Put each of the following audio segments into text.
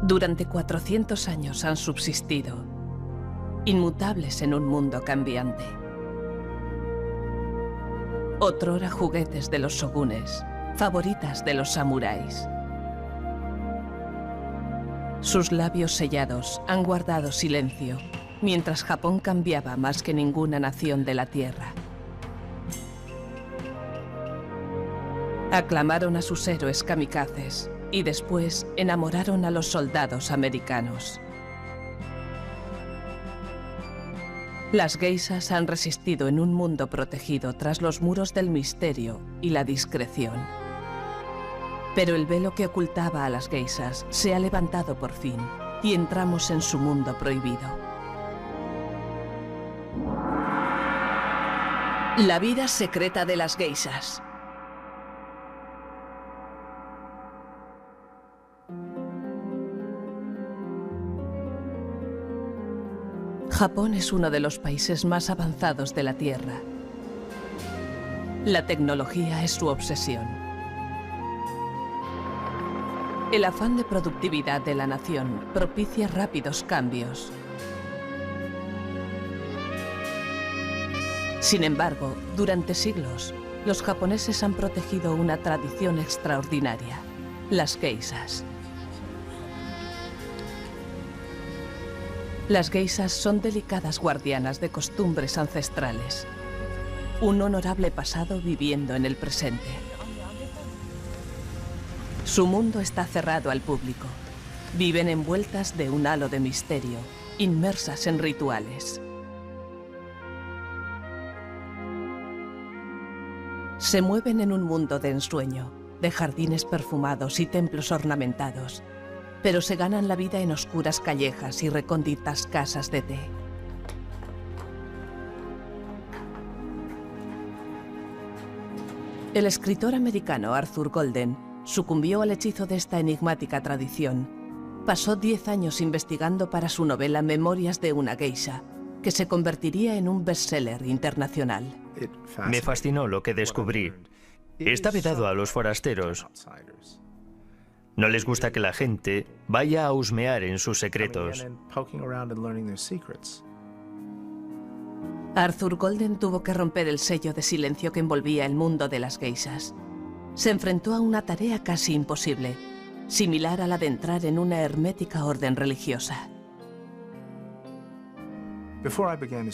Durante 400 años han subsistido, inmutables en un mundo cambiante. Otrora juguetes de los shogunes, favoritas de los samuráis. Sus labios sellados han guardado silencio, mientras Japón cambiaba más que ninguna nación de la Tierra. Aclamaron a sus héroes kamikazes y después enamoraron a los soldados americanos. Las geishas han resistido en un mundo protegido tras los muros del misterio y la discreción. Pero el velo que ocultaba a las geishas se ha levantado por fin y entramos en su mundo prohibido. La vida secreta de las geishas. Japón es uno de los países más avanzados de la Tierra. La tecnología es su obsesión. El afán de productividad de la nación propicia rápidos cambios. Sin embargo, durante siglos, los japoneses han protegido una tradición extraordinaria: las geishas. Las geishas son delicadas guardianas de costumbres ancestrales. Un honorable pasado viviendo en el presente. Su mundo está cerrado al público. Viven envueltas de un halo de misterio, inmersas en rituales. Se mueven en un mundo de ensueño, de jardines perfumados y templos ornamentados, pero se ganan la vida en oscuras callejas y recónditas casas de té. El escritor americano Arthur Golden sucumbió al hechizo de esta enigmática tradición. Pasó 10 años investigando para su novela Memorias de una geisha, que se convertiría en un bestseller internacional. Me fascinó lo que descubrí. Está vedado a los forasteros. No les gusta que la gente vaya a husmear en sus secretos. Arthur Golden tuvo que romper el sello de silencio que envolvía el mundo de las geishas. Se enfrentó a una tarea casi imposible, similar a la de entrar en una hermética orden religiosa.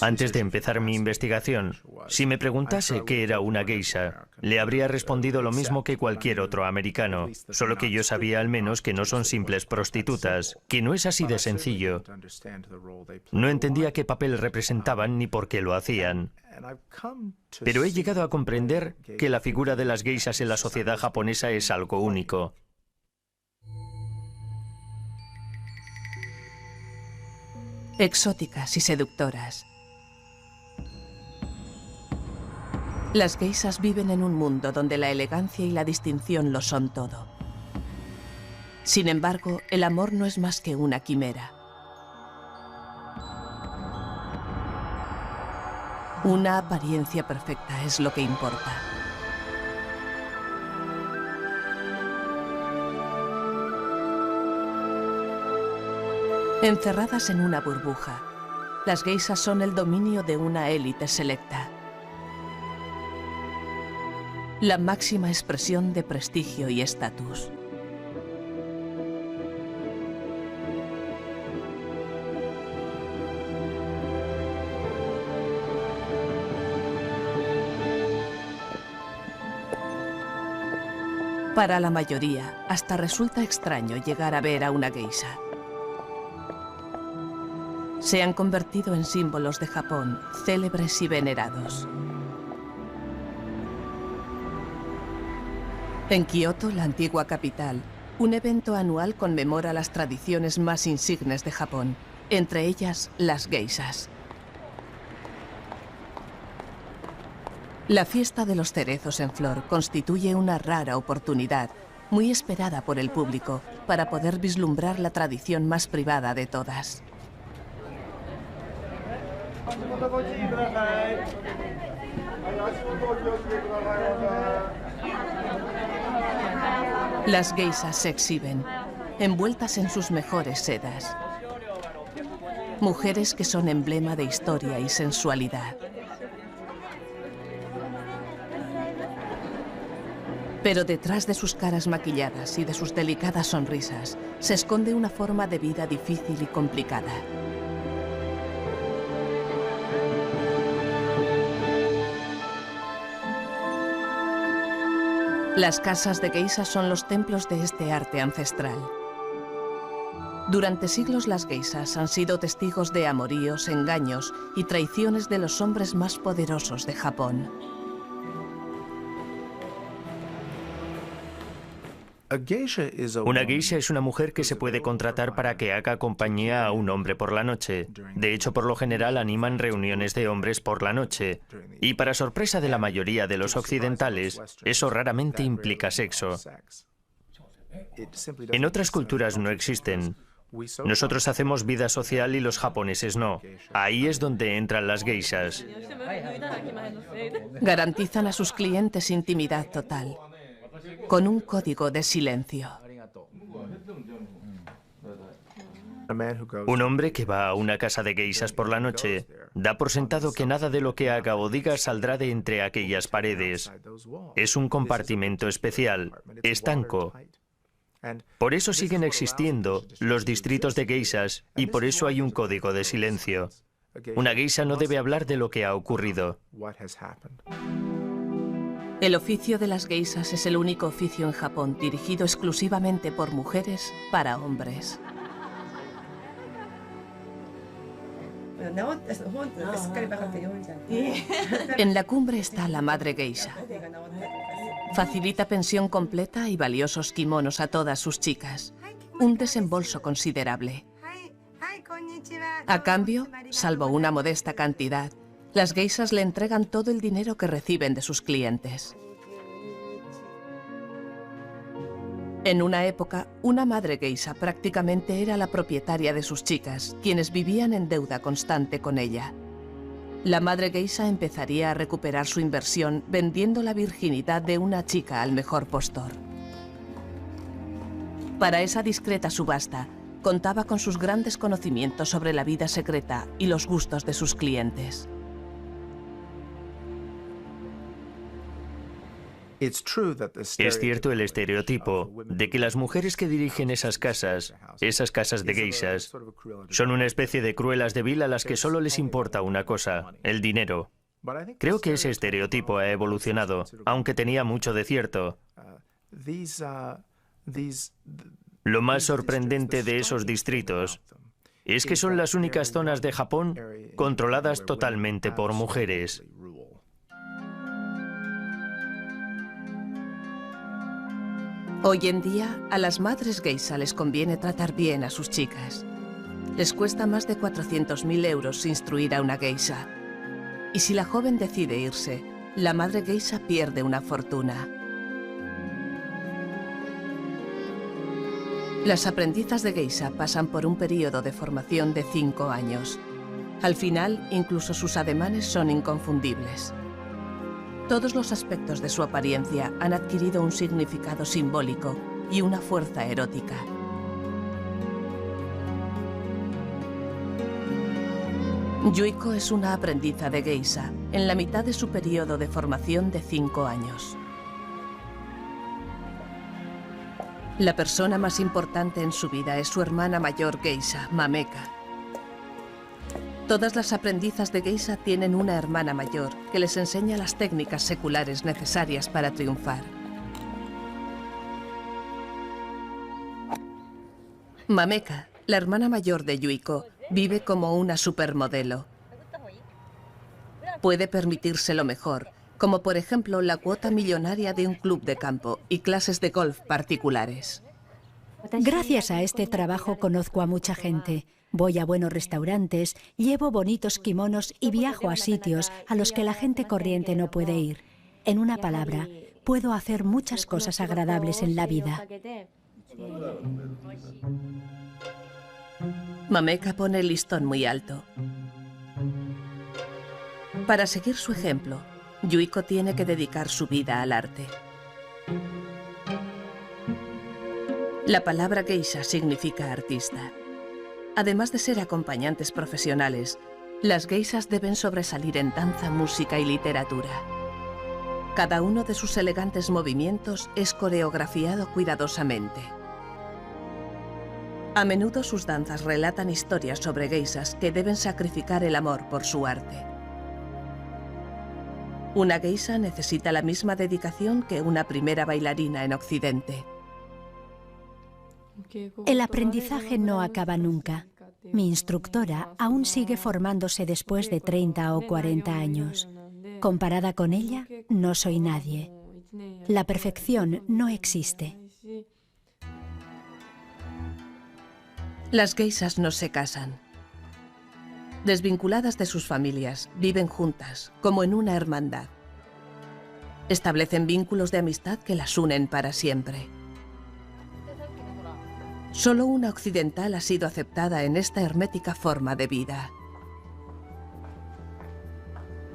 Antes de empezar mi investigación, si me preguntase qué era una geisha, le habría respondido lo mismo que cualquier otro americano, solo que yo sabía al menos que no son simples prostitutas, que no es así de sencillo. No entendía qué papel representaban ni por qué lo hacían. Pero he llegado a comprender que la figura de las geishas en la sociedad japonesa es algo único. Exóticas y seductoras. Las geishas viven en un mundo donde la elegancia y la distinción lo son todo. Sin embargo, el amor no es más que una quimera. Una apariencia perfecta es lo que importa. Encerradas en una burbuja, las geishas son el dominio de una élite selecta. La máxima expresión de prestigio y estatus. Para la mayoría, hasta resulta extraño llegar a ver a una geisha. Se han convertido en símbolos de Japón, célebres y venerados. En Kioto, la antigua capital, un evento anual conmemora las tradiciones más insignes de Japón, entre ellas las geishas. La fiesta de los cerezos en flor constituye una rara oportunidad, muy esperada por el público, para poder vislumbrar la tradición más privada de todas. Las geishas se exhiben. envueltas en sus mejores sedas. Mujeres que son emblema de historia y sensualidad. Pero detrás de sus caras maquilladas y de sus delicadas sonrisas se esconde una forma de vida difícil y complicada. Las casas de geishas son los templos de este arte ancestral. Durante siglos las geishas han sido testigos de amoríos, engaños y traiciones de los hombres más poderosos de Japón. Una geisha es una mujer que se puede contratar para que haga compañía a un hombre por la noche. De hecho, por lo general animan reuniones de hombres por la noche. Y para sorpresa de la mayoría de los occidentales, eso raramente implica sexo. En otras culturas no existen. Nosotros hacemos vida social y los japoneses no. Ahí es donde entran las geishas. Garantizan a sus clientes intimidad total, con un código de silencio. Un hombre que va a una casa de geishas por la noche da por sentado que nada de lo que haga o diga saldrá de entre aquellas paredes. Es un compartimento especial, estanco. Por eso siguen existiendo los distritos de geishas y por eso hay un código de silencio. Una geisha no debe hablar de lo que ha ocurrido. El oficio de las geishas es el único oficio en Japón dirigido exclusivamente por mujeres para hombres. En la cumbre está la madre geisha. Facilita pensión completa y valiosos kimonos a todas sus chicas. Un desembolso considerable. A cambio, salvo una modesta cantidad, las geishas le entregan todo el dinero que reciben de sus clientes. En una época, una madre geisha prácticamente era la propietaria de sus chicas, quienes vivían en deuda constante con ella. La madre geisha empezaría a recuperar su inversión vendiendo la virginidad de una chica al mejor postor. Para esa discreta subasta, contaba con sus grandes conocimientos sobre la vida secreta y los gustos de sus clientes. Es cierto el estereotipo de que las mujeres que dirigen esas casas de geishas, son una especie de cruelas de vil a las que solo les importa una cosa, el dinero. Creo que ese estereotipo ha evolucionado, aunque tenía mucho de cierto. Lo más sorprendente de esos distritos es que son las únicas zonas de Japón controladas totalmente por mujeres. Hoy en día, a las madres geisha les conviene tratar bien a sus chicas. Les cuesta más de 400.000 euros instruir a una geisha. Y si la joven decide irse, la madre geisha pierde una fortuna. Las aprendizas de geisha pasan por un periodo de formación de 5 años. Al final, incluso sus ademanes son inconfundibles. Todos los aspectos de su apariencia han adquirido un significado simbólico y una fuerza erótica. Yuiko es una aprendiza de geisha en la mitad de su periodo de formación de 5 años. La persona más importante en su vida es su hermana mayor geisha, Mameka. Todas las aprendizas de geisha tienen una hermana mayor que les enseña las técnicas seculares necesarias para triunfar. Mameka, la hermana mayor de Yuiko, vive como una supermodelo. Puede permitirse lo mejor, como por ejemplo la cuota millonaria de un club de campo y clases de golf particulares. Gracias a este trabajo conozco a mucha gente. Voy a buenos restaurantes, llevo bonitos kimonos y viajo a sitios a los que la gente corriente no puede ir. En una palabra, puedo hacer muchas cosas agradables en la vida. Mameka pone el listón muy alto. Para seguir su ejemplo, Yuiko tiene que dedicar su vida al arte. La palabra geisha significa artista. Además de ser acompañantes profesionales, las geishas deben sobresalir en danza, música y literatura. Cada uno de sus elegantes movimientos es coreografiado cuidadosamente. A menudo sus danzas relatan historias sobre geishas que deben sacrificar el amor por su arte. Una geisha necesita la misma dedicación que una primera bailarina en Occidente. El aprendizaje no acaba nunca. Mi instructora aún sigue formándose después de 30 o 40 años. Comparada con ella, no soy nadie. La perfección no existe. Las geishas no se casan. Desvinculadas de sus familias, viven juntas, como en una hermandad. Establecen vínculos de amistad que las unen para siempre. Solo una occidental ha sido aceptada en esta hermética forma de vida.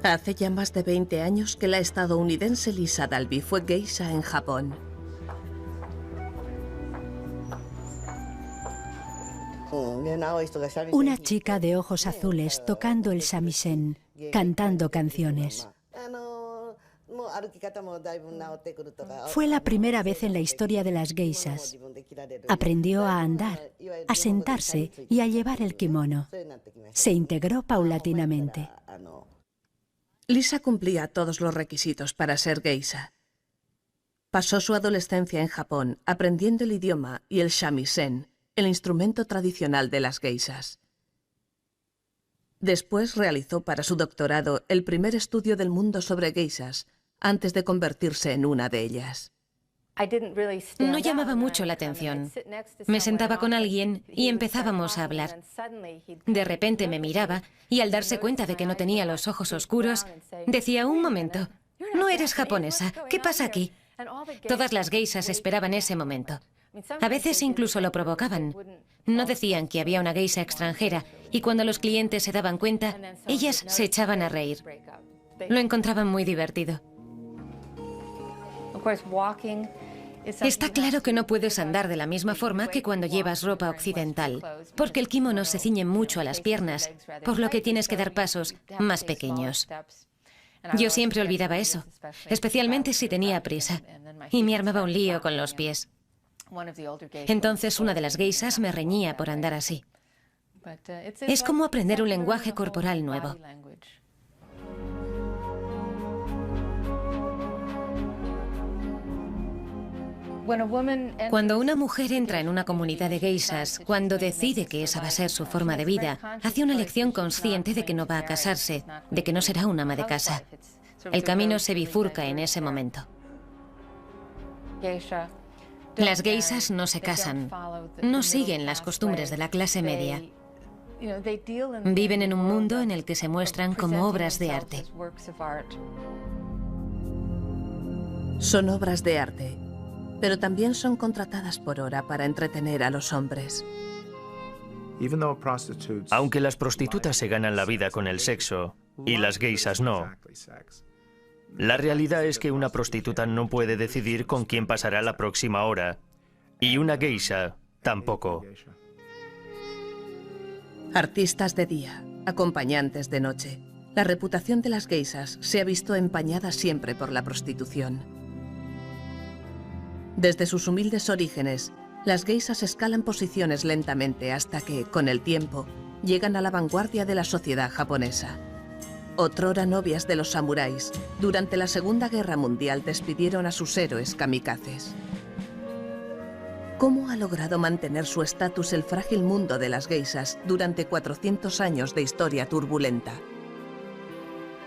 Hace ya más de 20 años que la estadounidense Lisa Dalby fue geisha en Japón. Una chica de ojos azules tocando el shamisen, cantando canciones. Fue la primera vez en la historia de las geishas. Aprendió a andar, a sentarse y a llevar el kimono. Se integró paulatinamente. Lisa cumplía todos los requisitos para ser geisha. Pasó su adolescencia en Japón aprendiendo el idioma y el shamisen, el instrumento tradicional de las geishas. Después realizó para su doctorado el primer estudio del mundo sobre geishas, antes de convertirse en una de ellas. No llamaba mucho la atención. Me sentaba con alguien y empezábamos a hablar. De repente me miraba y al darse cuenta de que no tenía los ojos oscuros, decía: un momento, no eres japonesa, ¿qué pasa aquí? Todas las geishas esperaban ese momento. A veces incluso lo provocaban. No decían que había una geisha extranjera y cuando los clientes se daban cuenta, ellas se echaban a reír. Lo encontraban muy divertido. Está claro que no puedes andar de la misma forma que cuando llevas ropa occidental, porque el kimono se ciñe mucho a las piernas, por lo que tienes que dar pasos más pequeños. Yo siempre olvidaba eso, especialmente si tenía prisa, y me armaba un lío con los pies. Entonces una de las geishas me reñía por andar así. Es como aprender un lenguaje corporal nuevo. Cuando una mujer entra en una comunidad de geishas, cuando decide que esa va a ser su forma de vida, hace una elección consciente de que no va a casarse, de que no será una ama de casa. El camino se bifurca en ese momento. Las geishas no se casan, no siguen las costumbres de la clase media. Viven en un mundo en el que se muestran como obras de arte. Son obras de arte, pero también son contratadas por hora para entretener a los hombres. Aunque las prostitutas se ganan la vida con el sexo y las geishas no, la realidad es que una prostituta no puede decidir con quién pasará la próxima hora, y una geisha tampoco. Artistas de día, acompañantes de noche. La reputación de las geishas se ha visto empañada siempre por la prostitución. Desde sus humildes orígenes, las geishas escalan posiciones lentamente hasta que, con el tiempo, llegan a la vanguardia de la sociedad japonesa. Otrora novias de los samuráis, durante la Segunda Guerra Mundial despidieron a sus héroes kamikazes. ¿Cómo ha logrado mantener su estatus el frágil mundo de las geishas durante 400 años de historia turbulenta?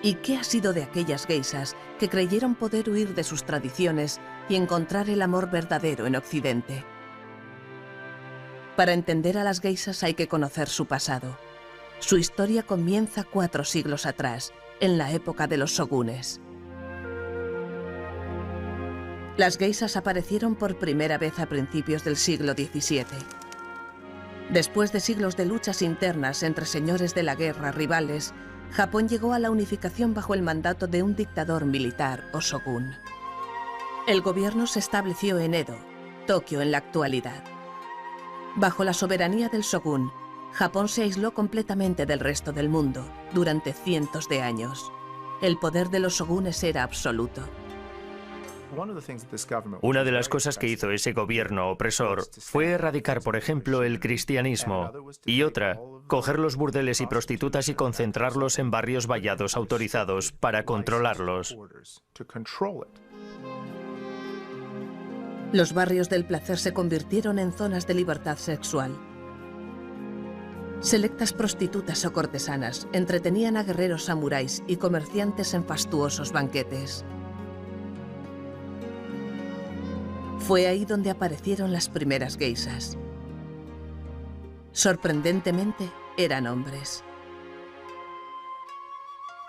¿Y qué ha sido de aquellas geishas que creyeron poder huir de sus tradiciones y encontrar el amor verdadero en Occidente? Para entender a las geishas hay que conocer su pasado. Su historia comienza 4 siglos atrás, en la época de los shogunes. Las geishas aparecieron por primera vez a principios del siglo XVII. Después de siglos de luchas internas entre señores de la guerra rivales, Japón llegó a la unificación bajo el mandato de un dictador militar o shogun. El gobierno se estableció en Edo, Tokio en la actualidad. Bajo la soberanía del shogun, Japón se aisló completamente del resto del mundo durante cientos de años. El poder de los shogunes era absoluto. Una de las cosas que hizo ese gobierno opresor fue erradicar, por ejemplo, el cristianismo, y otra, coger los burdeles y prostitutas y concentrarlos en barrios vallados autorizados para controlarlos. Los barrios del placer se convirtieron en zonas de libertad sexual. Selectas prostitutas o cortesanas entretenían a guerreros samuráis y comerciantes en fastuosos banquetes. Fue ahí donde aparecieron las primeras geishas. Sorprendentemente, eran hombres.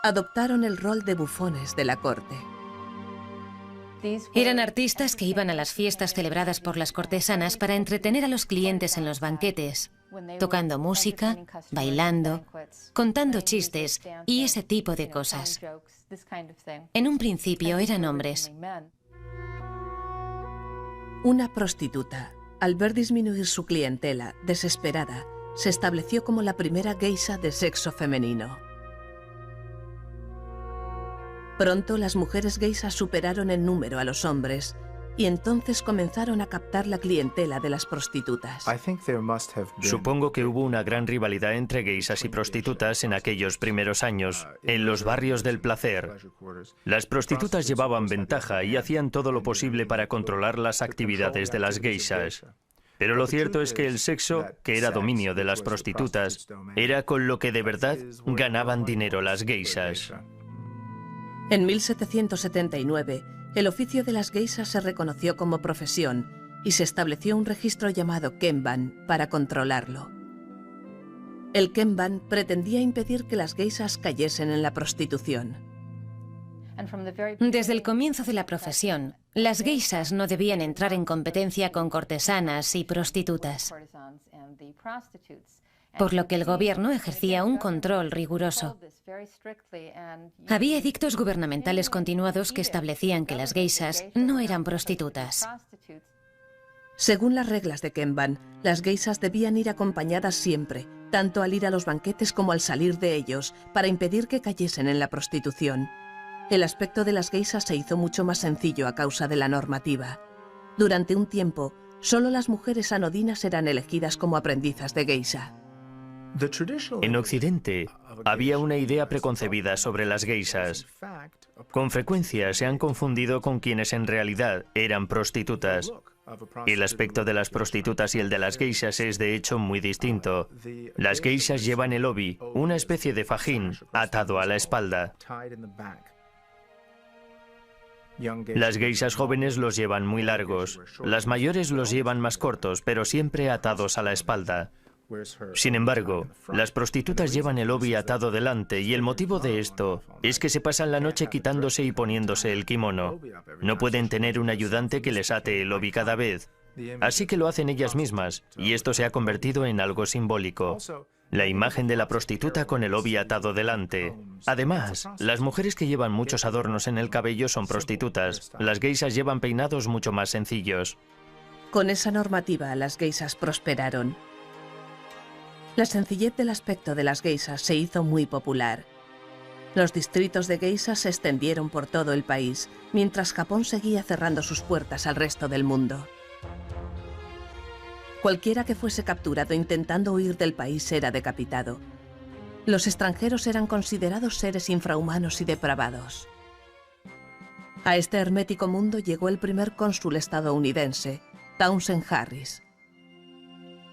Adoptaron el rol de bufones de la corte. Eran artistas que iban a las fiestas celebradas por las cortesanas para entretener a los clientes en los banquetes, tocando música, bailando, contando chistes y ese tipo de cosas. En un principio eran hombres. Una prostituta, al ver disminuir su clientela, desesperada, se estableció como la primera geisha de sexo femenino. Pronto las mujeres geishas superaron en número a los hombres y entonces comenzaron a captar la clientela de las prostitutas. Supongo que hubo una gran rivalidad entre geishas y prostitutas en aquellos primeros años, en los barrios del placer. Las prostitutas llevaban ventaja y hacían todo lo posible para controlar las actividades de las geishas. Pero lo cierto es que el sexo, que era dominio de las prostitutas, era con lo que de verdad ganaban dinero las geishas. En 1779, el oficio de las geishas se reconoció como profesión y se estableció un registro llamado Kenban para controlarlo. El Kenban pretendía impedir que las geishas cayesen en la prostitución. Desde el comienzo de la profesión, las geishas no debían entrar en competencia con cortesanas y prostitutas, por lo que el gobierno ejercía un control riguroso. Había edictos gubernamentales continuados que establecían que las geishas no eran prostitutas. Según las reglas de Kenban, las geishas debían ir acompañadas siempre, tanto al ir a los banquetes como al salir de ellos, para impedir que cayesen en la prostitución. El aspecto de las geishas se hizo mucho más sencillo a causa de la normativa. Durante un tiempo, solo las mujeres anodinas eran elegidas como aprendizas de geisha. En Occidente, había una idea preconcebida sobre las geishas. Con frecuencia se han confundido con quienes en realidad eran prostitutas. El aspecto de las prostitutas y el de las geishas es de hecho muy distinto. Las geishas llevan el obi, una especie de fajín, atado a la espalda. Las geishas jóvenes los llevan muy largos. Las mayores los llevan más cortos, pero siempre atados a la espalda. Sin embargo, las prostitutas llevan el obi atado delante y el motivo de esto es que se pasan la noche quitándose y poniéndose el kimono. No pueden tener un ayudante que les ate el obi cada vez, así que lo hacen ellas mismas y esto se ha convertido en algo simbólico. La imagen de la prostituta con el obi atado delante. Además, las mujeres que llevan muchos adornos en el cabello son prostitutas. Las geishas llevan peinados mucho más sencillos. Con esa normativa, las geishas prosperaron. La sencillez del aspecto de las geishas se hizo muy popular. Los distritos de geishas se extendieron por todo el país, mientras Japón seguía cerrando sus puertas al resto del mundo. Cualquiera que fuese capturado intentando huir del país era decapitado. Los extranjeros eran considerados seres infrahumanos y depravados. A este hermético mundo llegó el primer cónsul estadounidense, Townsend Harris.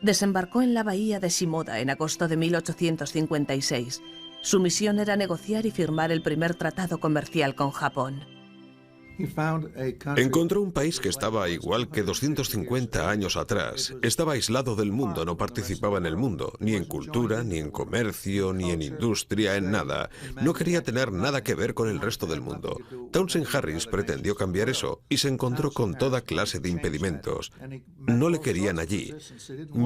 Desembarcó en la bahía de Shimoda en agosto de 1856. Su misión era negociar y firmar el primer tratado comercial con Japón. Encontró un país que estaba igual que 250 años atrás. Estaba aislado del mundo, no participaba en el mundo, ni en cultura, ni en comercio, ni en industria, en nada. No quería tener nada que ver con el resto del mundo. Townsend Harris pretendió cambiar eso y se encontró con toda clase de impedimentos. No le querían allí.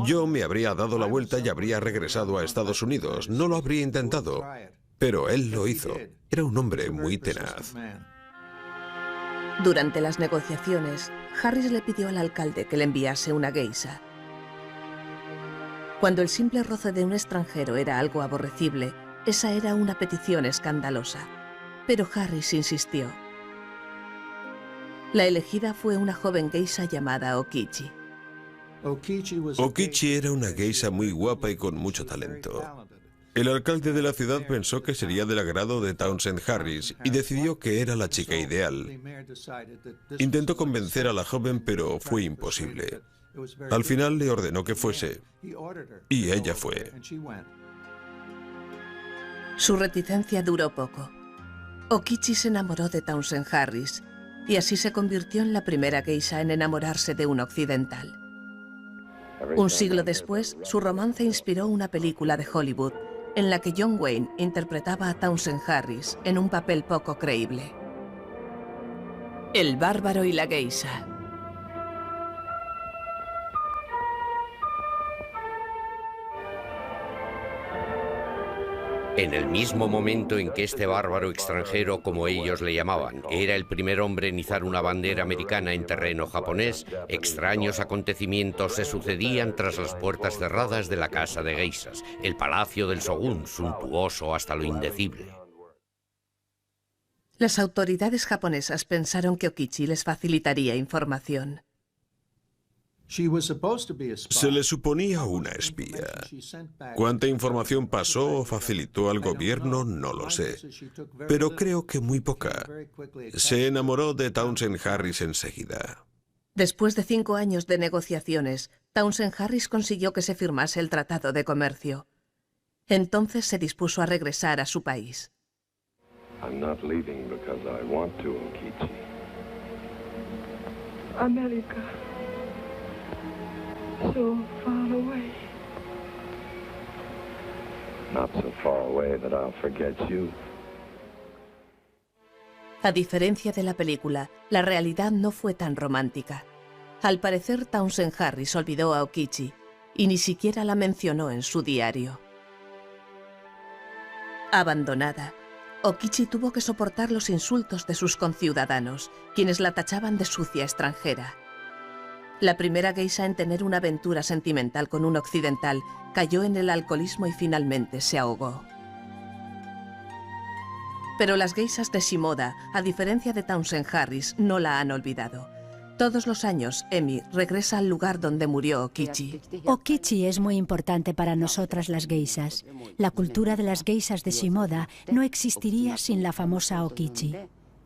Yo me habría dado la vuelta y habría regresado a Estados Unidos. No lo habría intentado, pero él lo hizo. Era un hombre muy tenaz. Durante las negociaciones, Harris le pidió al alcalde que le enviase una geisha. Cuando el simple roce de un extranjero era algo aborrecible, esa era una petición escandalosa. Pero Harris insistió. La elegida fue una joven geisha llamada Okichi. Okichi era una geisha muy guapa y con mucho talento. El alcalde de la ciudad pensó que sería del agrado de Townsend Harris y decidió que era la chica ideal. Intentó convencer a la joven, pero fue imposible. Al final le ordenó que fuese, y ella fue. Su reticencia duró poco. Okichi se enamoró de Townsend Harris, y así se convirtió en la primera geisha en enamorarse de un occidental. Un siglo después, su romance inspiró una película de Hollywood, en la que John Wayne interpretaba a Townsend Harris en un papel poco creíble. El bárbaro y la geisha. En el mismo momento en que este bárbaro extranjero, como ellos le llamaban, era el primer hombre en izar una bandera americana en terreno japonés, extraños acontecimientos se sucedían tras las puertas cerradas de la casa de geishas, el palacio del Shogun, suntuoso hasta lo indecible. Las autoridades japonesas pensaron que Okichi les facilitaría información. Se le suponía una espía. ¿Cuánta información pasó o facilitó al gobierno? No lo sé. Pero creo que muy poca. Se enamoró de Townsend Harris enseguida. Después de 5 años de negociaciones, Townsend Harris consiguió que se firmase el Tratado de Comercio. Entonces se dispuso a regresar a su país. América. So far away. Not so far away that I'll forget you. A diferencia de la película, la realidad no fue tan romántica. Al parecer, Townsend Harris olvidó a Okichi y ni siquiera la mencionó en su diario. Abandonada, Okichi tuvo que soportar los insultos de sus conciudadanos, quienes la tachaban de sucia extranjera. La primera geisha en tener una aventura sentimental con un occidental cayó en el alcoholismo y finalmente se ahogó. Pero las geishas de Shimoda, a diferencia de Townsend Harris, no la han olvidado. Todos los años, Emi regresa al lugar donde murió Okichi. Okichi es muy importante para nosotras las geishas. La cultura de las geishas de Shimoda no existiría sin la famosa Okichi.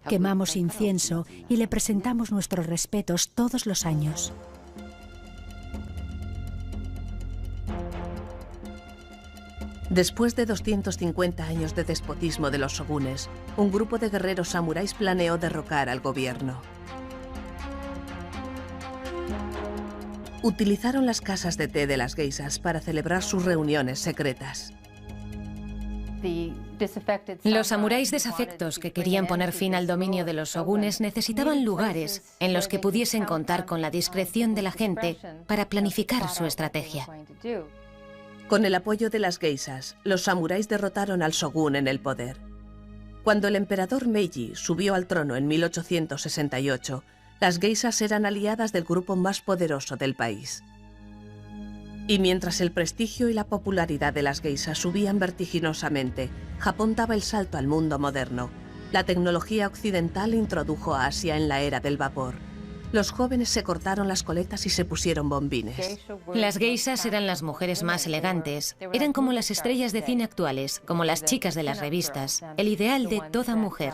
Quemamos incienso y le presentamos nuestros respetos todos los años. Después de 250 años de despotismo de los shogunes, un grupo de guerreros samuráis planeó derrocar al gobierno. Utilizaron las casas de té de las geishas para celebrar sus reuniones secretas. Los samuráis desafectos que querían poner fin al dominio de los shogunes necesitaban lugares en los que pudiesen contar con la discreción de la gente para planificar su estrategia. Con el apoyo de las geishas, los samuráis derrotaron al shogun en el poder. Cuando el emperador Meiji subió al trono en 1868, las geishas eran aliadas del grupo más poderoso del país. Y mientras el prestigio y la popularidad de las geishas subían vertiginosamente, Japón daba el salto al mundo moderno. La tecnología occidental introdujo a Asia en la era del vapor. Los jóvenes se cortaron las coletas y se pusieron bombines. Las geishas eran las mujeres más elegantes. Eran como las estrellas de cine actuales, como las chicas de las revistas, el ideal de toda mujer.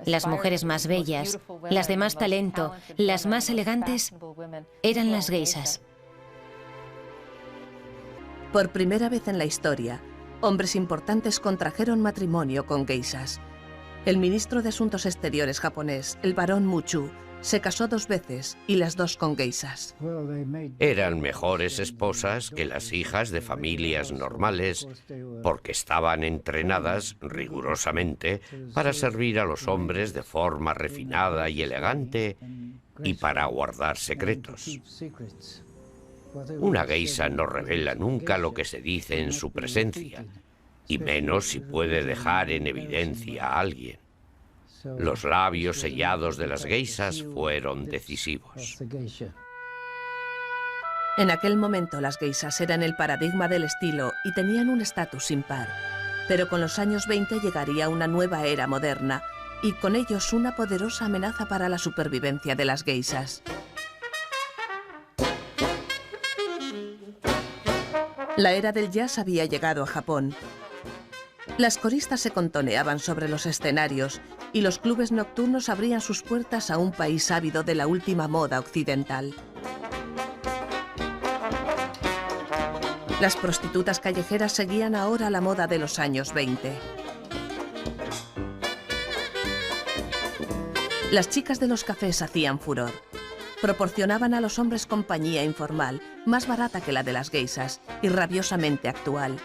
Las mujeres más bellas, las de más talento, las más elegantes, eran las geishas. Por primera vez en la historia, hombres importantes contrajeron matrimonio con geishas. El ministro de Asuntos Exteriores japonés, el barón Muchu, se casó 2 veces y las 2 con geishas. Eran mejores esposas que las hijas de familias normales porque estaban entrenadas rigurosamente para servir a los hombres de forma refinada y elegante y para guardar secretos. Una geisha no revela nunca lo que se dice en su presencia, y menos si puede dejar en evidencia a alguien. Los labios sellados de las geishas fueron decisivos. En aquel momento las geishas eran el paradigma del estilo y tenían un estatus impar. Pero con los años 20 llegaría una nueva era moderna y con ellos una poderosa amenaza para la supervivencia de las geishas. La era del jazz había llegado a Japón. Las coristas se contoneaban sobre los escenarios y los clubes nocturnos abrían sus puertas a un país ávido de la última moda occidental. Las prostitutas callejeras seguían ahora la moda de los años 20. Las chicas de los cafés hacían furor. Proporcionaban a los hombres compañía informal, más barata que la de las geishas y rabiosamente actual.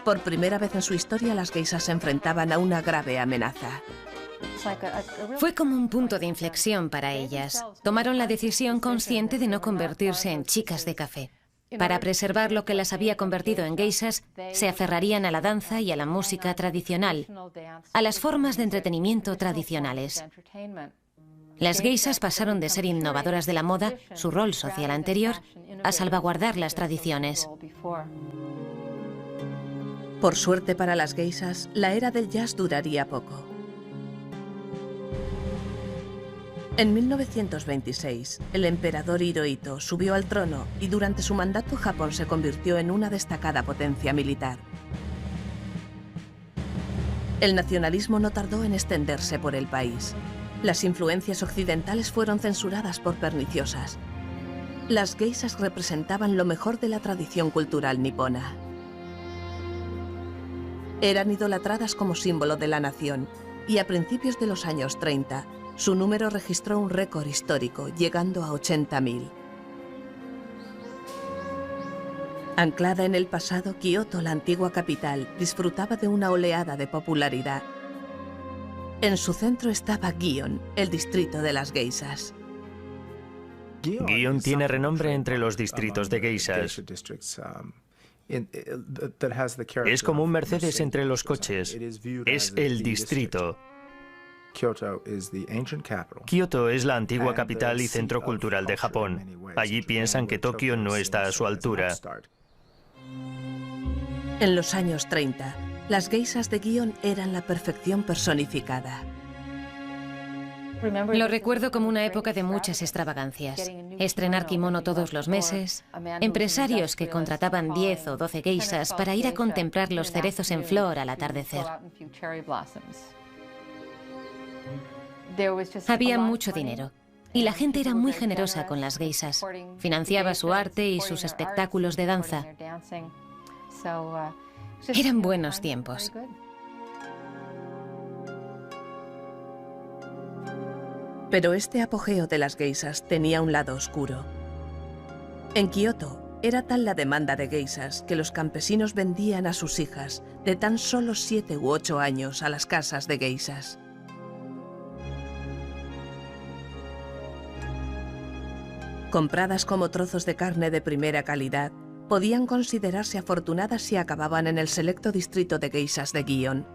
Por primera vez en su historia, las geishas se enfrentaban a una grave amenaza. Fue como un punto de inflexión para ellas. Tomaron la decisión consciente de no convertirse en chicas de café. Para preservar lo que las había convertido en geishas, se aferrarían a la danza y a la música tradicional, a las formas de entretenimiento tradicionales. Las geishas pasaron de ser innovadoras de la moda, su rol social anterior, a salvaguardar las tradiciones. Por suerte para las geishas, la era del jazz duraría poco. En 1926, el emperador Hirohito subió al trono y durante su mandato Japón se convirtió en una destacada potencia militar. El nacionalismo no tardó en extenderse por el país. Las influencias occidentales fueron censuradas por perniciosas. Las geishas representaban lo mejor de la tradición cultural nipona. Eran idolatradas como símbolo de la nación y a principios de los años 30, su número registró un récord histórico, llegando a 80.000. Anclada en el pasado, Kioto, la antigua capital, disfrutaba de una oleada de popularidad. En su centro estaba Gion, el distrito de las geishas. Gion tiene renombre entre los distritos de geishas. Es como un Mercedes entre los coches. Es el distrito. Kioto es la antigua capital y centro cultural de Japón. Allí piensan que Tokio no está a su altura. En los años 30, las geishas de Gion eran la perfección personificada. Lo recuerdo como una época de muchas extravagancias. Estrenar kimono todos los meses, empresarios que contrataban 10 o 12 geishas para ir a contemplar los cerezos en flor al atardecer. Había mucho dinero y la gente era muy generosa con las geishas. Financiaba su arte y sus espectáculos de danza. Eran buenos tiempos. Pero este apogeo de las geishas tenía un lado oscuro. En Kioto era tal la demanda de geishas que los campesinos vendían a sus hijas de tan solo 7 u 8 años a las casas de geishas. Compradas como trozos de carne de primera calidad, podían considerarse afortunadas si acababan en el selecto distrito de geishas de Gion.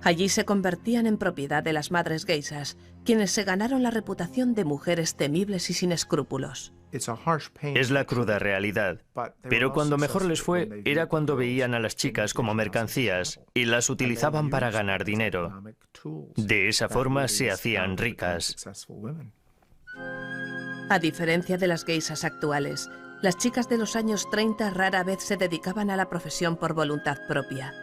Allí se convertían en propiedad de las madres geishas, quienes se ganaron la reputación de mujeres temibles y sin escrúpulos. Es la cruda realidad. Pero cuando mejor les fue era cuando veían a las chicas como mercancías y las utilizaban para ganar dinero. De esa forma se hacían ricas. A diferencia de las geishas actuales, las chicas de los años 30 rara vez se dedicaban a la profesión por voluntad propia.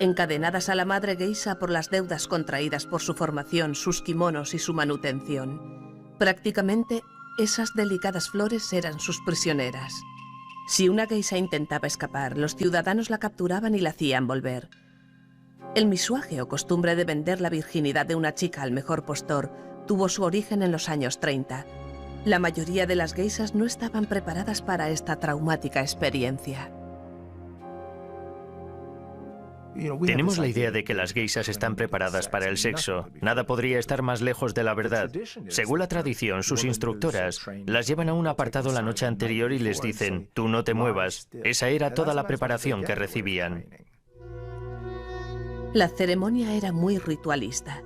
Encadenadas a la madre geisha por las deudas contraídas por su formación, sus kimonos y su manutención. Prácticamente, esas delicadas flores eran sus prisioneras. Si una geisha intentaba escapar, los ciudadanos la capturaban y la hacían volver. El misuage, o costumbre de vender la virginidad de una chica al mejor postor, tuvo su origen en los años 30. La mayoría de las geishas no estaban preparadas para esta traumática experiencia. Tenemos la idea de que las geishas están preparadas para el sexo. Nada podría estar más lejos de la verdad. Según la tradición, sus instructoras las llevan a un apartado la noche anterior y les dicen, tú no te muevas. Esa era toda la preparación que recibían. La ceremonia era muy ritualista.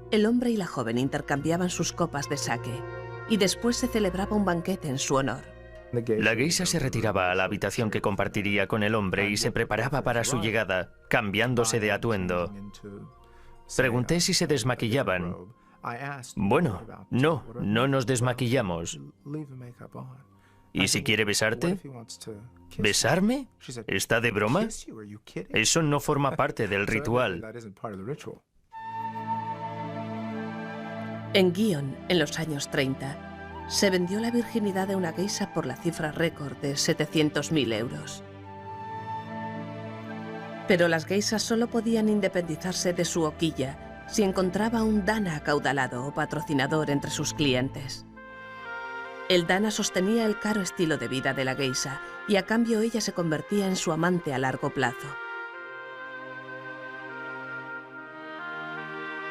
El hombre y la joven intercambiaban sus copas de sake y después se celebraba un banquete en su honor. La geisha se retiraba a la habitación que compartiría con el hombre y se preparaba para su llegada, cambiándose de atuendo. Pregunté si se desmaquillaban. Bueno, no nos desmaquillamos. ¿Y si quiere besarte? ¿Besarme? ¿Está de broma? Eso no forma parte del ritual. En Gion, en los años 30, se vendió la virginidad de una geisha por la cifra récord de 700.000 euros. Pero las geishas solo podían independizarse de su hoquilla si encontraba un dana acaudalado o patrocinador entre sus clientes. El dana sostenía el caro estilo de vida de la geisha y a cambio ella se convertía en su amante a largo plazo.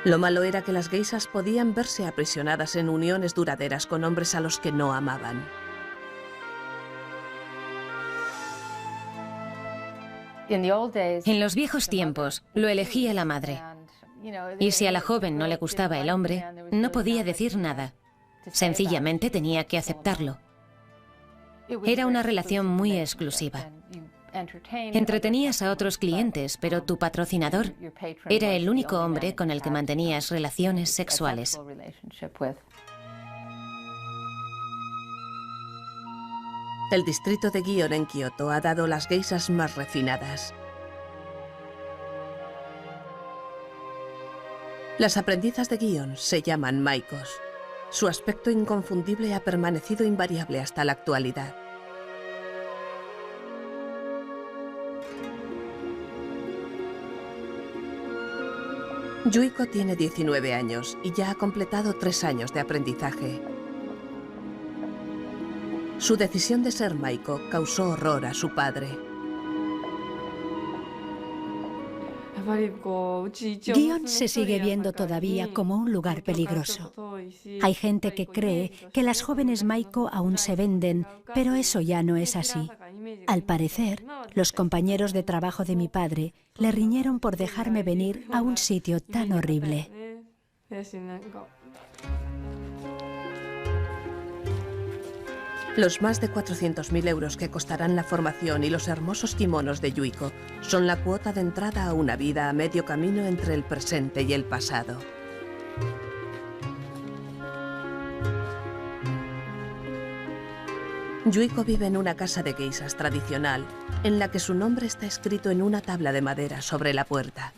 Lo malo era que las geishas podían verse aprisionadas en uniones duraderas con hombres a los que no amaban. En los viejos tiempos lo elegía la madre. Y si a la joven no le gustaba el hombre, no podía decir nada. Sencillamente tenía que aceptarlo. Era una relación muy exclusiva. Entretenías a otros clientes, pero tu patrocinador era el único hombre con el que mantenías relaciones sexuales. El distrito de Gion en Kioto ha dado las geishas más refinadas. Las aprendizas de Gion se llaman maikos. Su aspecto inconfundible ha permanecido invariable hasta la actualidad. Yuiko tiene 19 años y ya ha completado 3 años de aprendizaje. Su decisión de ser maiko causó horror a su padre. Gion se sigue viendo todavía como un lugar peligroso. Hay gente que cree que las jóvenes maiko aún se venden, pero eso ya no es así. Al parecer, los compañeros de trabajo de mi padre le riñeron por dejarme venir a un sitio tan horrible. Los más de 400.000 euros que costarán la formación y los hermosos kimonos de Yuiko son la cuota de entrada a una vida a medio camino entre el presente y el pasado. Yuiko vive en una casa de geishas tradicional, en la que su nombre está escrito en una tabla de madera sobre la puerta.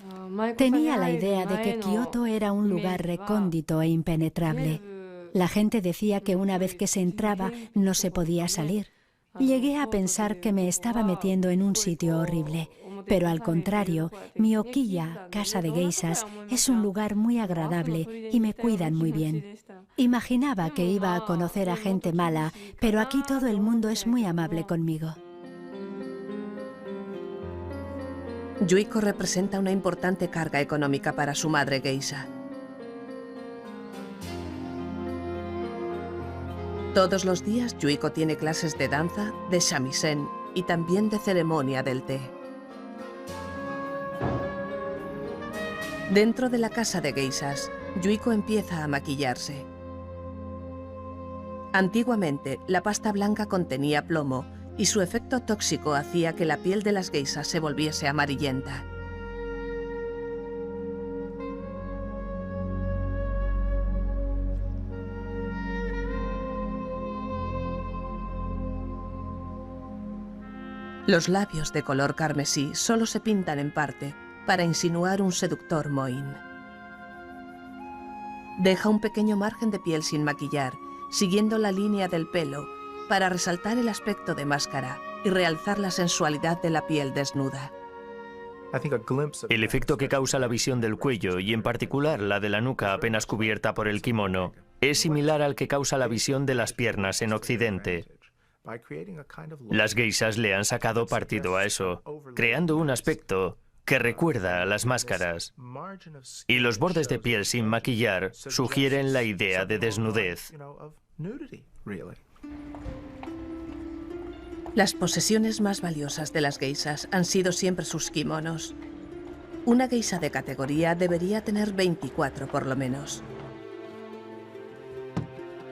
Tenía la idea de que Kioto era un lugar recóndito e impenetrable. La gente decía que una vez que se entraba no se podía salir. Llegué a pensar que me estaba metiendo en un sitio horrible, pero al contrario, mi hoquilla, casa de geishas, es un lugar muy agradable y me cuidan muy bien. Imaginaba que iba a conocer a gente mala, pero aquí todo el mundo es muy amable conmigo. Yuiko representa una importante carga económica para su madre geisha. Todos los días, Yuiko tiene clases de danza, de shamisen y también de ceremonia del té. Dentro de la casa de geishas, Yuiko empieza a maquillarse. Antiguamente, la pasta blanca contenía plomo y su efecto tóxico hacía que la piel de las geishas se volviese amarillenta. Los labios de color carmesí solo se pintan en parte para insinuar un seductor mohín. Deja un pequeño margen de piel sin maquillar, siguiendo la línea del pelo, para resaltar el aspecto de máscara y realzar la sensualidad de la piel desnuda. El efecto que causa la visión del cuello, y en particular la de la nuca apenas cubierta por el kimono, es similar al que causa la visión de las piernas en Occidente. Las geishas le han sacado partido a eso, creando un aspecto que recuerda a las máscaras. Y los bordes de piel sin maquillar sugieren la idea de desnudez. Las posesiones más valiosas de las geishas han sido siempre sus kimonos. Una geisha de categoría debería tener 24 por lo menos.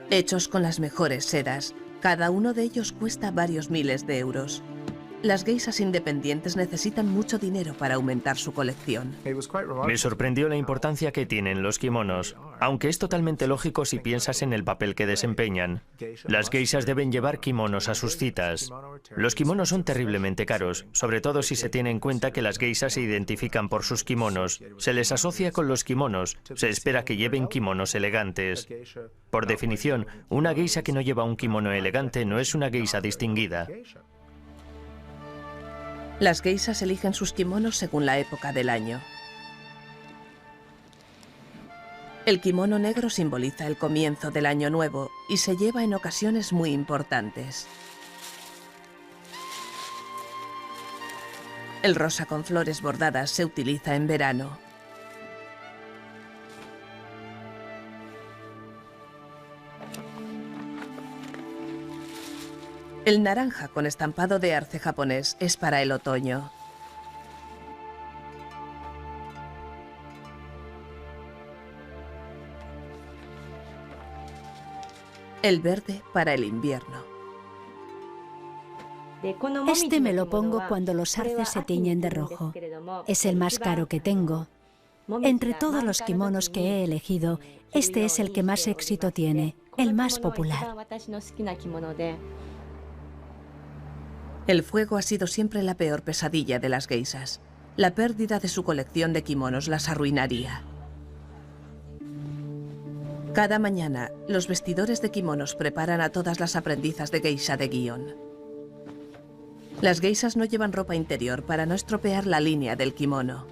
Hechos con las mejores sedas, Cada uno de ellos cuesta varios miles de euros. Las geishas independientes necesitan mucho dinero para aumentar su colección. Me sorprendió la importancia que tienen los kimonos, aunque es totalmente lógico si piensas en el papel que desempeñan. Las geishas deben llevar kimonos a sus citas. Los kimonos son terriblemente caros, sobre todo si se tiene en cuenta que las geishas se identifican por sus kimonos. Se les asocia con los kimonos, se espera que lleven kimonos elegantes. Por definición, una geisha que no lleva un kimono elegante no es una geisha distinguida. Las geishas eligen sus kimonos según la época del año. El kimono negro simboliza el comienzo del año nuevo y se lleva en ocasiones muy importantes. El rosa con flores bordadas se utiliza en verano. El naranja con estampado de arce japonés es para el otoño. El verde para el invierno. Este me lo pongo cuando los arces se tiñen de rojo. Es el más caro que tengo. Entre todos los kimonos que he elegido, este es el que más éxito tiene, el más popular. El fuego ha sido siempre la peor pesadilla de las geishas. La pérdida de su colección de kimonos las arruinaría. Cada mañana, los vestidores de kimonos preparan a todas las aprendizas de geisha de Gion. Las geishas no llevan ropa interior para no estropear la línea del kimono.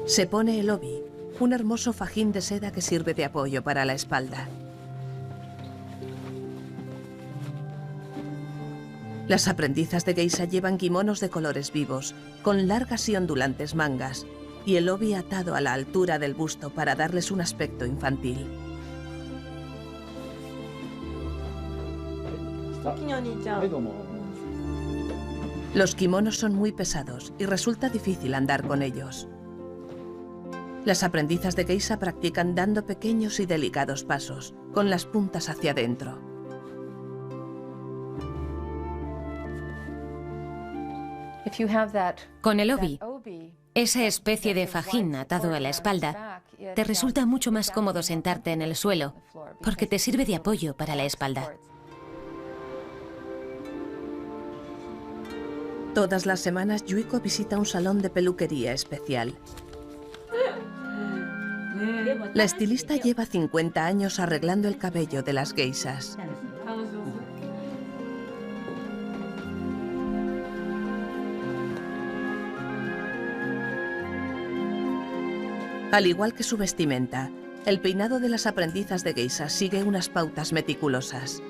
Se pone el obi, un hermoso fajín de seda que sirve de apoyo para la espalda. Las aprendizas de geisha llevan kimonos de colores vivos, con largas y ondulantes mangas, y el obi atado a la altura del busto para darles un aspecto infantil. Los kimonos son muy pesados y resulta difícil andar con ellos. Las aprendizas de geisha practican dando pequeños y delicados pasos, con las puntas hacia adentro. Con el obi, esa especie de fajín atado a la espalda, te resulta mucho más cómodo sentarte en el suelo, porque te sirve de apoyo para la espalda. Todas las semanas, Yuiko visita un salón de peluquería especial. La estilista lleva 50 años arreglando el cabello de las geishas. Al igual que su vestimenta, el peinado de las aprendizas de geisha sigue unas pautas meticulosas.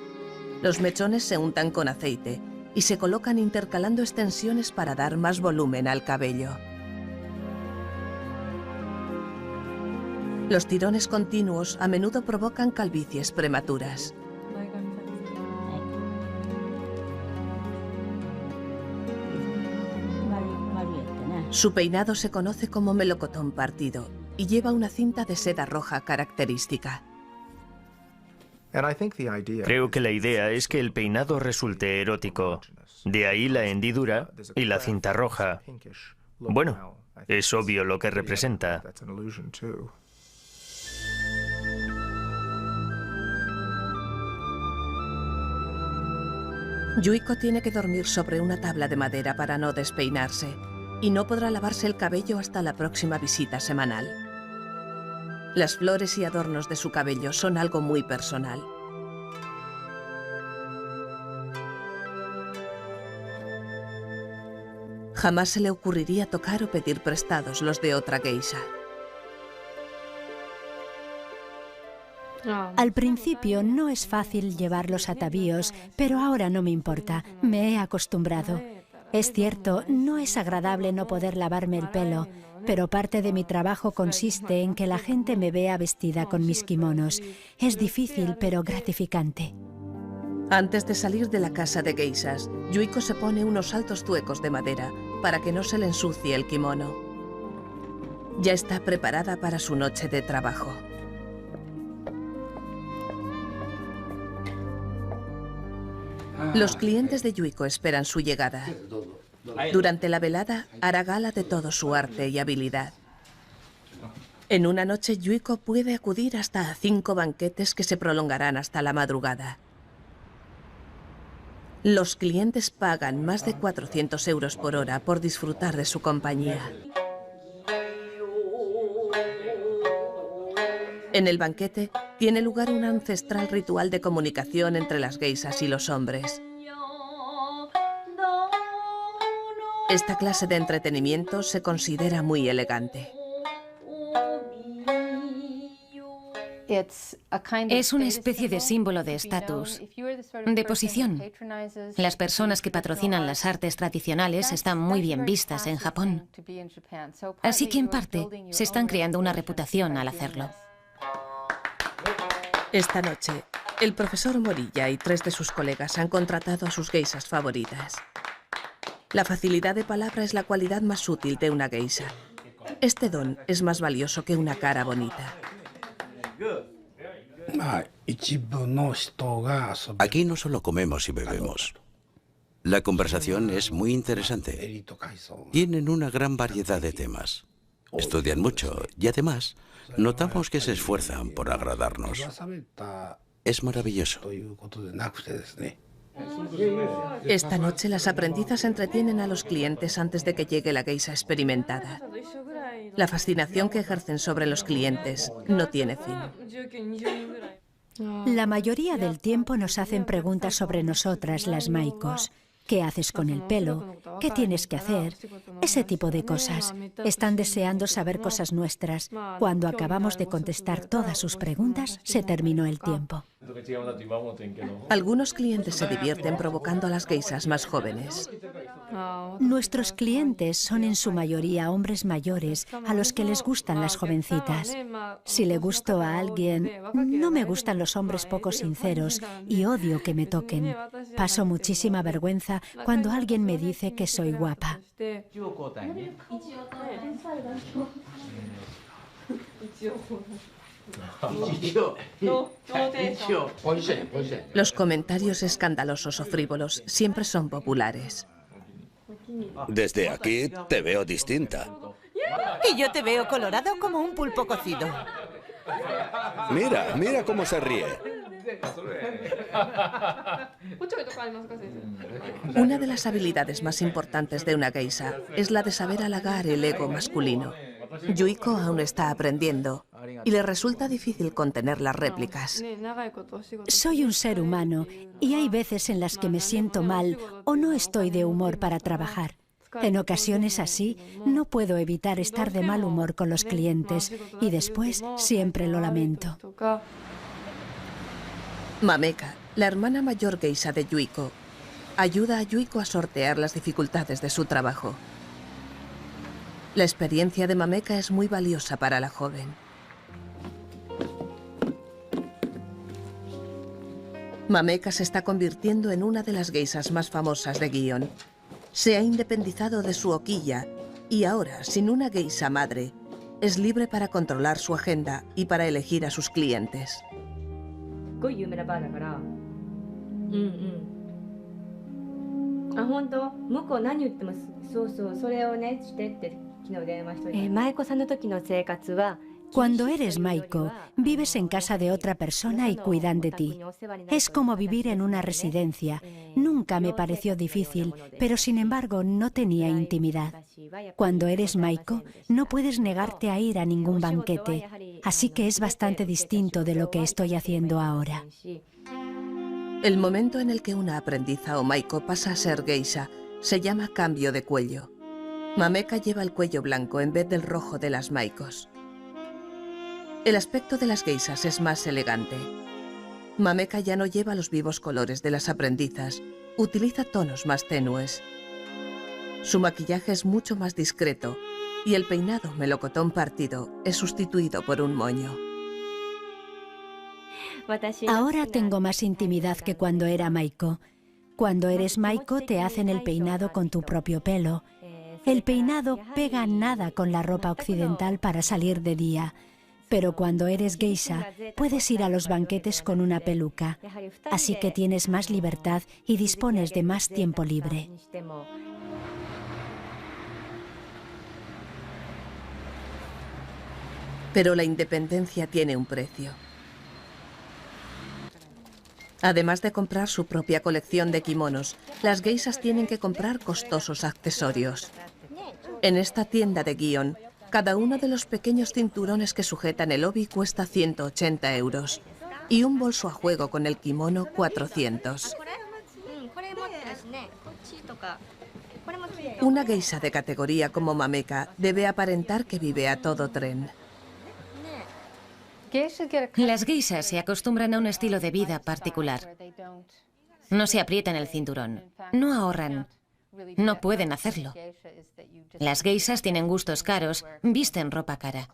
Los mechones se untan con aceite y se colocan intercalando extensiones para dar más volumen al cabello. Los tirones continuos a menudo provocan calvicies prematuras. Su peinado se conoce como melocotón partido y lleva una cinta de seda roja característica. Creo que la idea es que el peinado resulte erótico. De ahí la hendidura y la cinta roja. Bueno, es obvio lo que representa. Yuiko tiene que dormir sobre una tabla de madera para no despeinarse y no podrá lavarse el cabello hasta la próxima visita semanal. Las flores y adornos de su cabello son algo muy personal. Jamás se le ocurriría tocar o pedir prestados los de otra geisha. Al principio no es fácil llevar los atavíos, pero ahora no me importa, me he acostumbrado. Es cierto, no es agradable no poder lavarme el pelo, pero parte de mi trabajo consiste en que la gente me vea vestida con mis kimonos. Es difícil, pero gratificante. Antes de salir de la casa de geishas, Yuiko se pone unos altos zuecos de madera para que no se le ensucie el kimono. Ya está preparada para su noche de trabajo. Los clientes de Yuiko esperan su llegada. Durante la velada hará gala de todo su arte y habilidad. En una noche, Yuiko puede acudir hasta a 5 banquetes que se prolongarán hasta la madrugada. Los clientes pagan más de 400 euros por hora por disfrutar de su compañía. En el banquete tiene lugar un ancestral ritual de comunicación entre las geishas y los hombres. Esta clase de entretenimiento se considera muy elegante. Es una especie de símbolo de estatus, de posición. Las personas que patrocinan las artes tradicionales están muy bien vistas en Japón. Así que, en parte, se están creando una reputación al hacerlo. Esta noche, el profesor Morilla y 3 de sus colegas han contratado a sus geishas favoritas. La facilidad de palabra es la cualidad más útil de una geisha. Este don es más valioso que una cara bonita. Aquí no solo comemos y bebemos. La conversación es muy interesante. Tienen una gran variedad de temas. Estudian mucho y además notamos que se esfuerzan por agradarnos. Es maravilloso. Esta noche las aprendizas entretienen a los clientes antes de que llegue la geisha experimentada. La fascinación que ejercen sobre los clientes no tiene fin. La mayoría del tiempo nos hacen preguntas sobre nosotras, las maikos. ¿Qué haces con el pelo? ¿Qué tienes que hacer? Ese tipo de cosas. Están deseando saber cosas nuestras. Cuando acabamos de contestar todas sus preguntas, se terminó el tiempo. Algunos clientes se divierten provocando a las geishas más jóvenes. Nuestros clientes son en su mayoría hombres mayores a los que les gustan las jovencitas. Si le gusto a alguien, no me gustan los hombres poco sinceros y odio que me toquen. Paso muchísima vergüenza cuando alguien me dice que soy guapa. Los comentarios escandalosos o frívolos siempre son populares. Desde aquí te veo distinta. Y yo te veo colorado como un pulpo cocido. Mira, mira cómo se ríe. Una de las habilidades más importantes de una geisha es la de saber halagar el ego masculino. Yuiko aún está aprendiendo y le resulta difícil contener las réplicas. Soy un ser humano y hay veces en las que me siento mal o no estoy de humor para trabajar. En ocasiones así, no puedo evitar estar de mal humor con los clientes y después siempre lo lamento. Mameka, la hermana mayor geisha de Yuiko, ayuda a Yuiko a sortear las dificultades de su trabajo. La experiencia de Mameka es muy valiosa para la joven. Mameka se está convirtiendo en una de las geishas más famosas de Gion. Se ha independizado de su hoquilla y ahora, sin una geisha madre, es libre para controlar su agenda y para elegir a sus clientes. Cuando eres maiko, vives en casa de otra persona y cuidan de ti. Es como vivir en una residencia. Nunca me pareció difícil, pero sin embargo no tenía intimidad. Cuando eres maiko, no puedes negarte a ir a ningún banquete, así que es bastante distinto de lo que estoy haciendo ahora. El momento en el que una aprendiza o maiko pasa a ser geisha se llama cambio de cuello. Mameka lleva el cuello blanco en vez del rojo de las maikos. El aspecto de las geishas es más elegante. Mameka ya no lleva los vivos colores de las aprendizas, utiliza tonos más tenues. Su maquillaje es mucho más discreto y el peinado melocotón partido es sustituido por un moño. Ahora tengo más intimidad que cuando era maiko. Cuando eres maiko te hacen el peinado con tu propio pelo. El peinado pega nada con la ropa occidental para salir de día. Pero cuando eres geisha, puedes ir a los banquetes con una peluca, así que tienes más libertad y dispones de más tiempo libre. Pero la independencia tiene un precio. Además de comprar su propia colección de kimonos, las geishas tienen que comprar costosos accesorios. En esta tienda de Gion, cada uno de los pequeños cinturones que sujetan el obi cuesta 180 euros y un bolso a juego con el kimono 400. Una geisha de categoría como Mameka debe aparentar que vive a todo tren. Las geishas se acostumbran a un estilo de vida particular. No se aprietan el cinturón, no ahorran, no pueden hacerlo. Las geishas tienen gustos caros, visten ropa cara.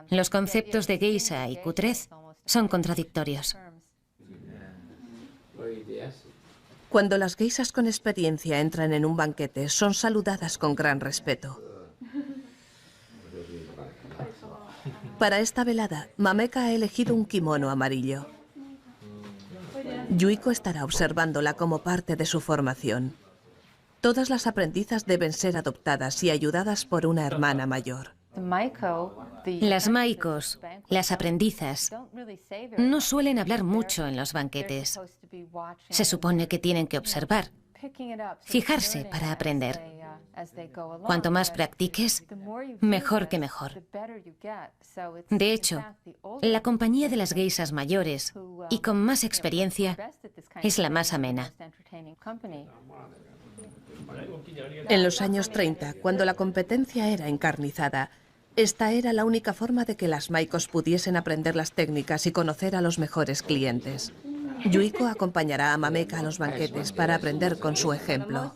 Los conceptos de geisha y cutrez son contradictorios. Cuando las geishas con experiencia entran en un banquete, son saludadas con gran respeto. Para esta velada, Mameka ha elegido un kimono amarillo. Yuiko estará observándola como parte de su formación. Todas las aprendizas deben ser adoptadas y ayudadas por una hermana mayor. Las maikos, las aprendizas, no suelen hablar mucho en los banquetes. Se supone que tienen que observar, fijarse para aprender. Cuanto más practiques, mejor que mejor. De hecho, la compañía de las geishas mayores y con más experiencia es la más amena. En los años 30, cuando la competencia era encarnizada, esta era la única forma de que las maikos pudiesen aprender las técnicas y conocer a los mejores clientes. Yuiko acompañará a Mameka a los banquetes para aprender con su ejemplo.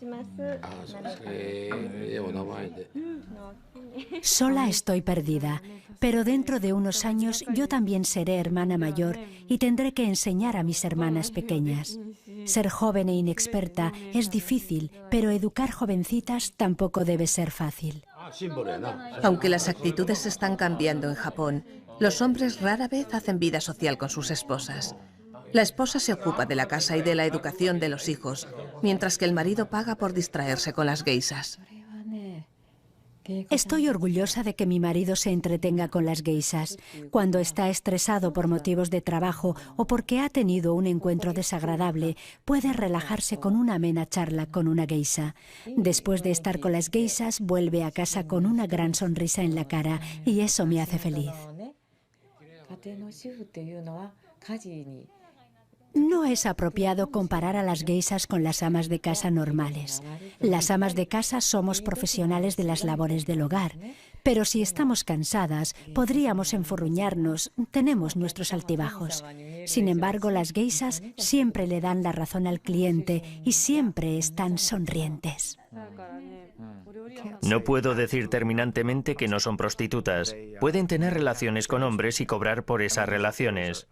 Sola estoy perdida, pero dentro de unos años yo también seré hermana mayor y tendré que enseñar a mis hermanas pequeñas. Ser joven e inexperta es difícil, pero educar jovencitas tampoco debe ser fácil. Aunque las actitudes están cambiando en Japón, los hombres rara vez hacen vida social con sus esposas. La esposa se ocupa de la casa y de la educación de los hijos, mientras que el marido paga por distraerse con las geishas. Estoy orgullosa de que mi marido se entretenga con las geishas. Cuando está estresado por motivos de trabajo o porque ha tenido un encuentro desagradable, puede relajarse con una amena charla con una geisha. Después de estar con las geishas, vuelve a casa con una gran sonrisa en la cara y eso me hace feliz. No es apropiado comparar a las geishas con las amas de casa normales. Las amas de casa somos profesionales de las labores del hogar, pero si estamos cansadas, podríamos enfurruñarnos, tenemos nuestros altibajos. Sin embargo, las geishas siempre le dan la razón al cliente y siempre están sonrientes. No puedo decir terminantemente que no son prostitutas. Pueden tener relaciones con hombres y cobrar por esas relaciones,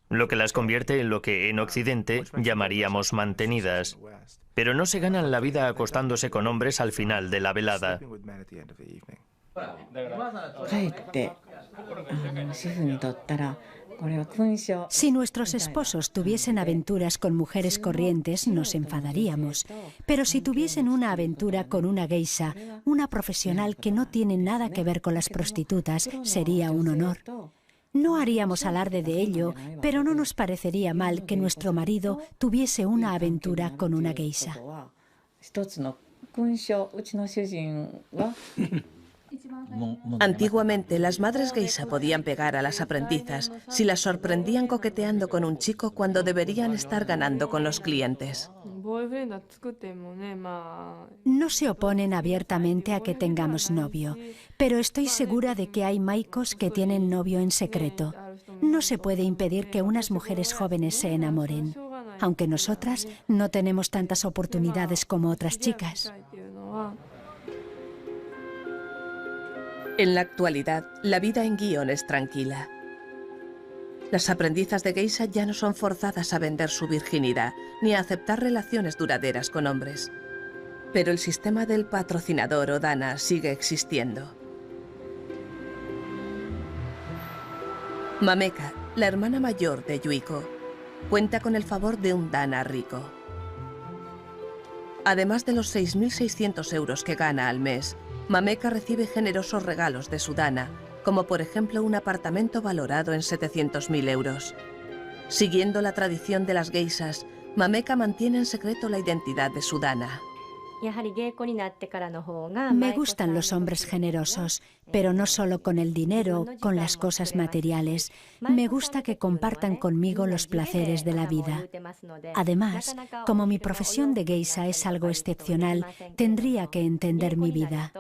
lo que las convierte en lo que en Occidente llamaríamos mantenidas. Pero no se ganan la vida acostándose con hombres al final de la velada. Si nuestros esposos tuviesen aventuras con mujeres corrientes, nos enfadaríamos. Pero si tuviesen una aventura con una geisha, una profesional que no tiene nada que ver con las prostitutas, sería un honor. No haríamos alarde de ello, pero no nos parecería mal que nuestro marido tuviese una aventura con una geisha. Antiguamente, las madres geisha podían pegar a las aprendizas si las sorprendían coqueteando con un chico cuando deberían estar ganando con los clientes. No se oponen abiertamente a que tengamos novio, pero estoy segura de que hay maikos que tienen novio en secreto. No se puede impedir que unas mujeres jóvenes se enamoren, aunque nosotras no tenemos tantas oportunidades como otras chicas. En la actualidad, la vida en Gion es tranquila. Las aprendizas de geisha ya no son forzadas a vender su virginidad ni a aceptar relaciones duraderas con hombres. Pero el sistema del patrocinador o dana sigue existiendo. Mameka, la hermana mayor de Yuiko, cuenta con el favor de un dana rico. Además de los 6.600 euros que gana al mes, Mameka recibe generosos regalos de su dana, como por ejemplo un apartamento valorado en 700.000 euros. Siguiendo la tradición de las geishas, Mameka mantiene en secreto la identidad de su dana. Me gustan los hombres generosos, pero no solo con el dinero, con las cosas materiales. Me gusta que compartan conmigo los placeres de la vida. Además, como mi profesión de geisha es algo excepcional, tendría que entender mi vida.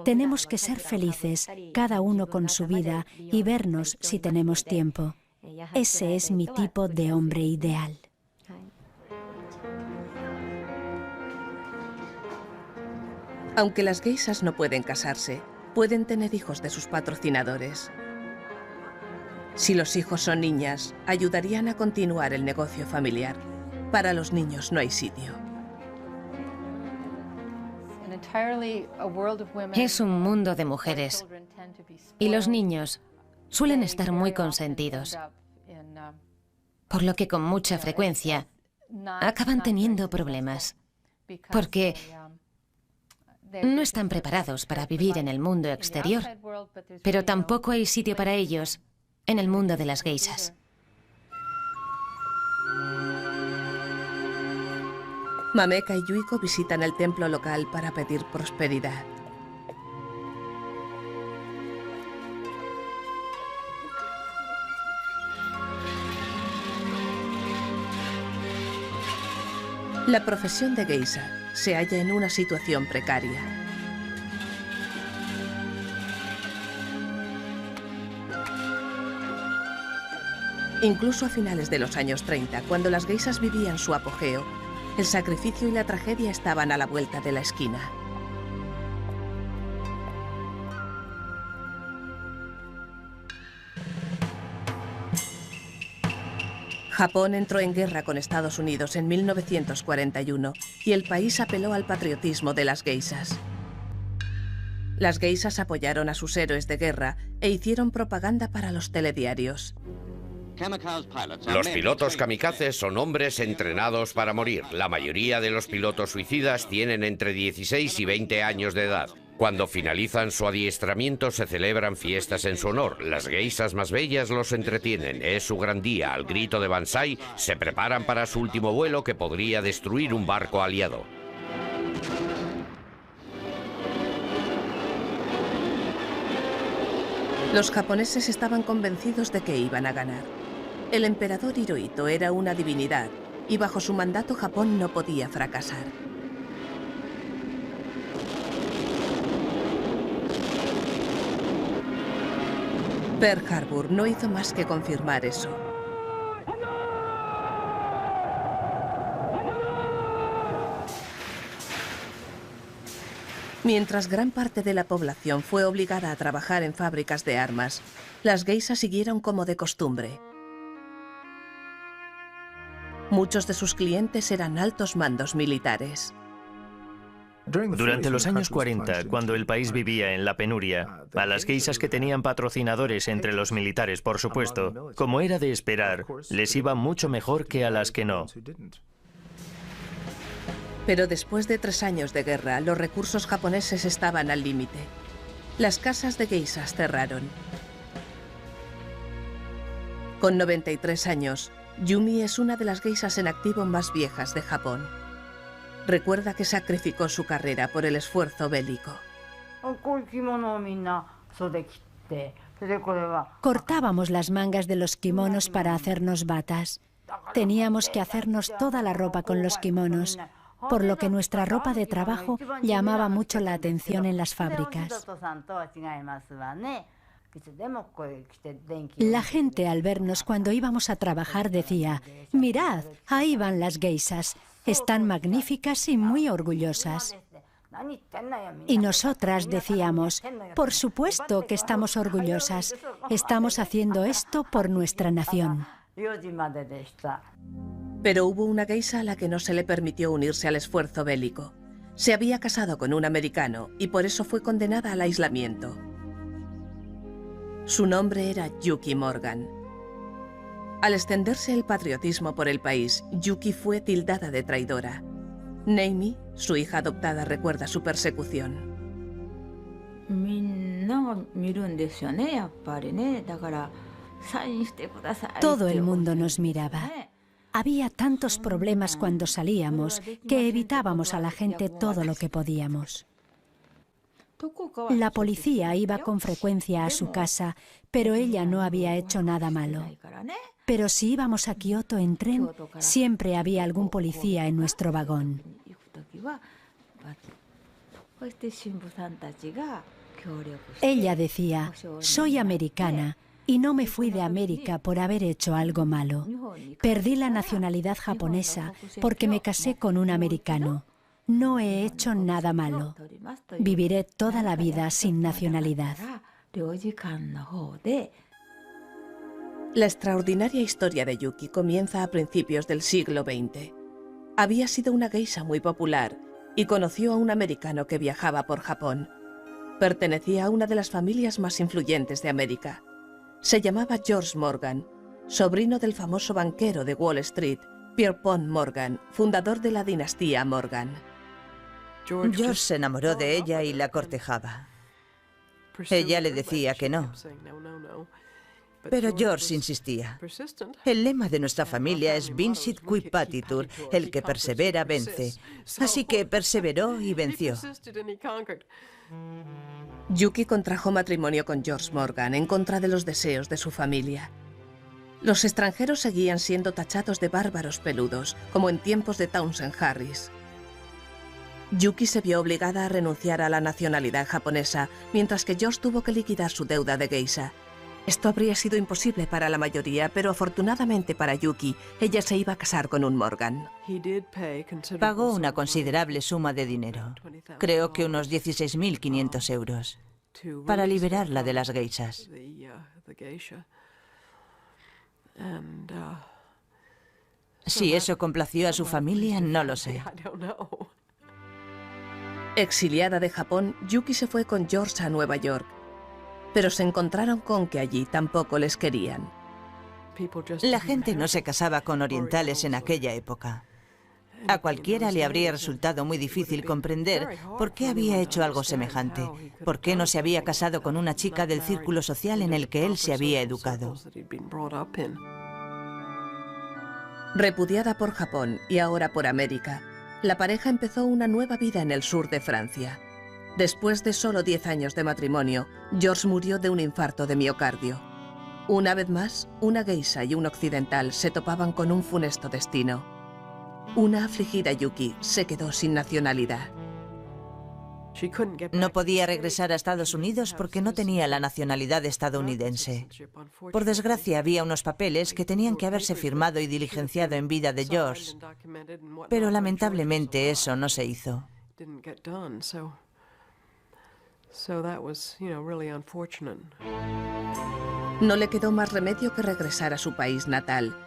Tenemos que ser felices, cada uno con su vida, y vernos si tenemos tiempo. Ese es mi tipo de hombre ideal. Aunque las geishas no pueden casarse, pueden tener hijos de sus patrocinadores. Si los hijos son niñas, ayudarían a continuar el negocio familiar. Para los niños no hay sitio. Es un mundo de mujeres y los niños suelen estar muy consentidos, por lo que con mucha frecuencia acaban teniendo problemas, porque no están preparados para vivir en el mundo exterior, pero tampoco hay sitio para ellos en el mundo de las geishas. Mameka y Yuiko visitan el templo local para pedir prosperidad. La profesión de geisha se halla en una situación precaria. Incluso a finales de los años 30, cuando las geishas vivían su apogeo, el sacrificio y la tragedia estaban a la vuelta de la esquina. Japón entró en guerra con Estados Unidos en 1941 y el país apeló al patriotismo de las geishas. Las geishas apoyaron a sus héroes de guerra e hicieron propaganda para los telediarios. Los pilotos kamikazes son hombres entrenados para morir. La mayoría de los pilotos suicidas tienen entre 16 y 20 años de edad. Cuando finalizan su adiestramiento se celebran fiestas en su honor. Las geishas más bellas los entretienen. Es su gran día. Al grito de Banzai se preparan para su último vuelo que podría destruir un barco aliado. Los japoneses estaban convencidos de que iban a ganar. El emperador Hirohito era una divinidad y bajo su mandato Japón no podía fracasar. Pearl Harbor no hizo más que confirmar eso. Mientras gran parte de la población fue obligada a trabajar en fábricas de armas, las geishas siguieron como de costumbre. Muchos de sus clientes eran altos mandos militares. Durante los años 40, cuando el país vivía en la penuria, a las geishas que tenían patrocinadores entre los militares, por supuesto, como era de esperar, les iba mucho mejor que a las que no. Pero después de 3 años de guerra, los recursos japoneses estaban al límite. Las casas de geishas cerraron. Con 93 años, Yumi es una de las geishas en activo más viejas de Japón. Recuerda que sacrificó su carrera por el esfuerzo bélico. Cortábamos las mangas de los kimonos para hacernos batas. Teníamos que hacernos toda la ropa con los kimonos, por lo que nuestra ropa de trabajo llamaba mucho la atención en las fábricas. La gente al vernos cuando íbamos a trabajar decía: «Mirad, ahí van las geishas, están magníficas y muy orgullosas». Y nosotras decíamos: «Por supuesto que estamos orgullosas, estamos haciendo esto por nuestra nación». Pero hubo una geisha a la que no se le permitió unirse al esfuerzo bélico. Se había casado con un americano y por eso fue condenada al aislamiento. Su nombre era Yuki Morgan. Al extenderse el patriotismo por el país, Yuki fue tildada de traidora. Neimi, su hija adoptada, recuerda su persecución. Todo el mundo nos miraba. Había tantos problemas cuando salíamos que evitábamos a la gente todo lo que podíamos. La policía iba con frecuencia a su casa, pero ella no había hecho nada malo. Pero si íbamos a Kioto en tren, siempre había algún policía en nuestro vagón. Ella decía, soy americana y no me fui de América por haber hecho algo malo. Perdí la nacionalidad japonesa porque me casé con un americano. No he hecho nada malo. Viviré toda la vida sin nacionalidad. La extraordinaria historia de Yuki comienza a principios del siglo XX. Había sido una geisha muy popular y conoció a un americano que viajaba por Japón. Pertenecía a una de las familias más influyentes de América. Se llamaba George Morgan, sobrino del famoso banquero de Wall Street, Pierpont Morgan, fundador de la dinastía Morgan. George se enamoró de ella y la cortejaba. Ella le decía que no. Pero George insistía. El lema de nuestra familia es Vincit qui patitur, el que persevera vence. Así que perseveró y venció. Yuki contrajo matrimonio con George Morgan en contra de los deseos de su familia. Los extranjeros seguían siendo tachados de bárbaros peludos, como en tiempos de Townsend Harris. Yuki se vio obligada a renunciar a la nacionalidad japonesa, mientras que George tuvo que liquidar su deuda de geisha. Esto habría sido imposible para la mayoría, pero afortunadamente para Yuki, ella se iba a casar con un Morgan. Pagó una considerable suma de dinero, creo que unos 16.500 euros, para liberarla de las geishas. Si eso complació a su familia, no lo sé. Exiliada de Japón, Yuki se fue con George a Nueva York, pero se encontraron con que allí tampoco les querían. La gente no se casaba con orientales en aquella época. A cualquiera le habría resultado muy difícil comprender por qué había hecho algo semejante, por qué no se había casado con una chica del círculo social en el que él se había educado. Repudiada por Japón y ahora por América, la pareja empezó una nueva vida en el sur de Francia. Después de solo 10 años de matrimonio, George murió de un infarto de miocardio. Una vez más, una geisha y un occidental se topaban con un funesto destino. Una afligida Yuki se quedó sin nacionalidad. No podía regresar a Estados Unidos porque no tenía la nacionalidad estadounidense. Por desgracia, había unos papeles que tenían que haberse firmado y diligenciado en vida de George, pero lamentablemente eso no se hizo. No le quedó más remedio que regresar a su país natal.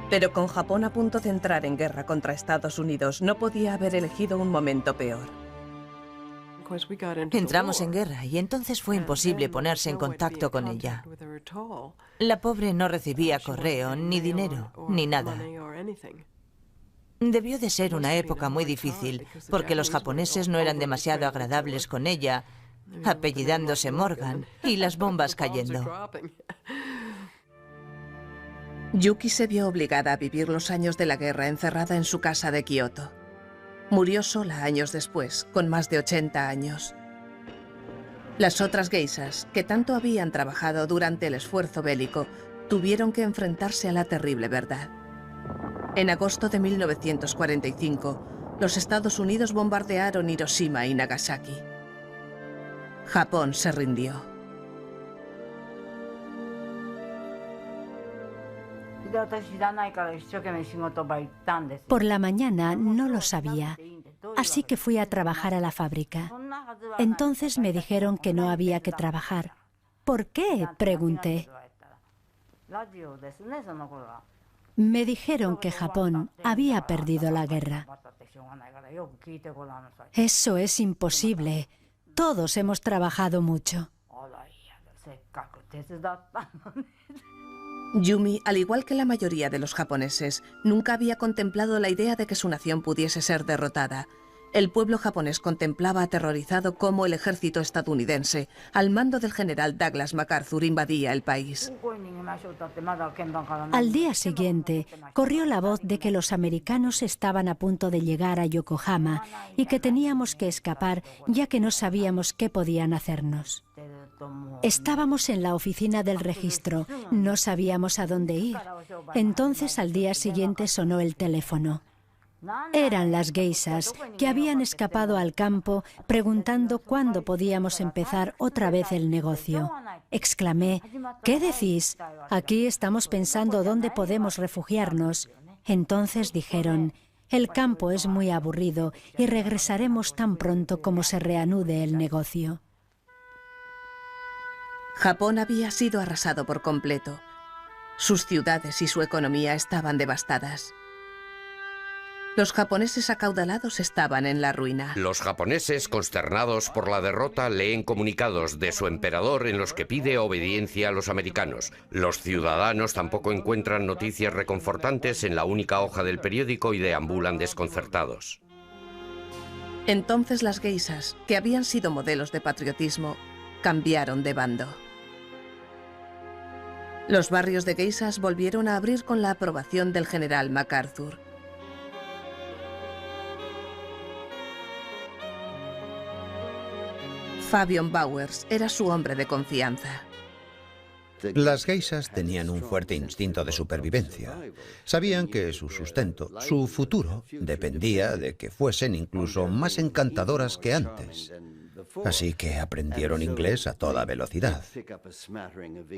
Pero con Japón a punto de entrar en guerra contra Estados Unidos, no podía haber elegido un momento peor. Entramos en guerra y entonces fue imposible ponerse en contacto con ella. La pobre no recibía correo, ni dinero, ni nada. Debió de ser una época muy difícil, porque los japoneses no eran demasiado agradables con ella, apellidándose Morgan, y las bombas cayendo. Yuki se vio obligada a vivir los años de la guerra encerrada en su casa de Kioto. Murió sola años después, con más de 80 años. Las otras geishas, que tanto habían trabajado durante el esfuerzo bélico, tuvieron que enfrentarse a la terrible verdad. En agosto de 1945, los Estados Unidos bombardearon Hiroshima y Nagasaki. Japón se rindió. Por la mañana no lo sabía, así que fui a trabajar a la fábrica. Entonces me dijeron que no había que trabajar. ¿Por qué?, pregunté. Me dijeron que Japón había perdido la guerra. Eso es imposible. Todos hemos trabajado mucho. Yumi, al igual que la mayoría de los japoneses, nunca había contemplado la idea de que su nación pudiese ser derrotada. El pueblo japonés contemplaba aterrorizado cómo el ejército estadounidense, al mando del general Douglas MacArthur, invadía el país. Al día siguiente, corrió la voz de que los americanos estaban a punto de llegar a Yokohama y que teníamos que escapar ya que no sabíamos qué podían hacernos. Estábamos en la oficina del registro, no sabíamos a dónde ir. Entonces, al día siguiente sonó el teléfono. Eran las geishas que habían escapado al campo preguntando cuándo podíamos empezar otra vez el negocio. Exclamé, ¿qué decís? Aquí estamos pensando dónde podemos refugiarnos. Entonces dijeron, el campo es muy aburrido y regresaremos tan pronto como se reanude el negocio. Japón había sido arrasado por completo. Sus ciudades y su economía estaban devastadas. Los japoneses acaudalados estaban en la ruina. Los japoneses, consternados por la derrota, leen comunicados de su emperador en los que pide obediencia a los americanos. Los ciudadanos tampoco encuentran noticias reconfortantes en la única hoja del periódico y deambulan desconcertados. Entonces las geishas, que habían sido modelos de patriotismo, cambiaron de bando. Los barrios de geishas volvieron a abrir con la aprobación del general MacArthur. Fabian Bowers era su hombre de confianza. Las geishas tenían un fuerte instinto de supervivencia. Sabían que su sustento, su futuro, dependía de que fuesen incluso más encantadoras que antes. Así que aprendieron inglés a toda velocidad.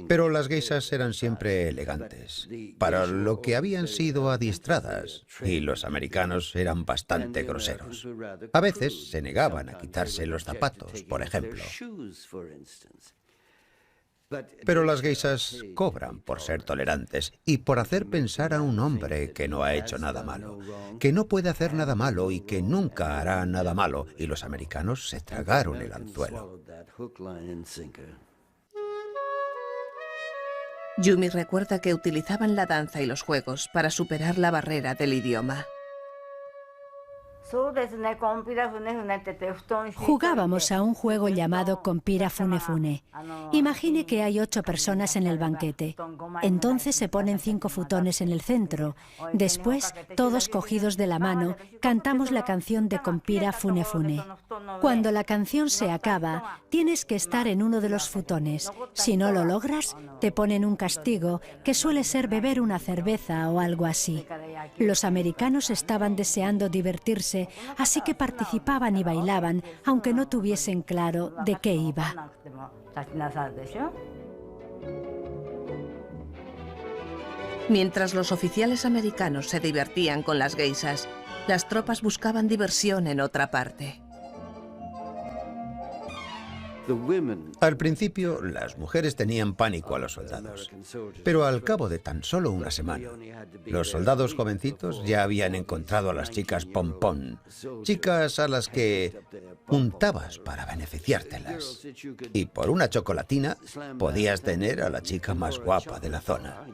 Pero las geishas eran siempre elegantes, para lo que habían sido adiestradas, y los americanos eran bastante groseros. A veces se negaban a quitarse los zapatos, por ejemplo. Pero las geishas cobran por ser tolerantes y por hacer pensar a un hombre que no ha hecho nada malo, que no puede hacer nada malo y que nunca hará nada malo, y los americanos se tragaron el anzuelo. Yumi recuerda que utilizaban la danza y los juegos para superar la barrera del idioma. Jugábamos a un juego llamado Compira Fune Fune. Imagine que hay 8 personas en el banquete. Entonces se ponen 5 futones en el centro. Después, todos cogidos de la mano, cantamos la canción de Compira Fune Fune. Cuando la canción se acaba, tienes que estar en uno de los futones. Si no lo logras, te ponen un castigo, que suele ser beber una cerveza o algo así. Los americanos estaban deseando divertirse, así que participaban y bailaban, aunque no tuviesen claro de qué iba. Mientras los oficiales americanos se divertían con las geishas, las tropas buscaban diversión en otra parte. Al principio, las mujeres tenían pánico a los soldados, pero al cabo de tan solo una semana, los soldados jovencitos ya habían encontrado a las chicas pompón, chicas a las que untabas para beneficiártelas. Y por una chocolatina podías tener a la chica más guapa de la zona.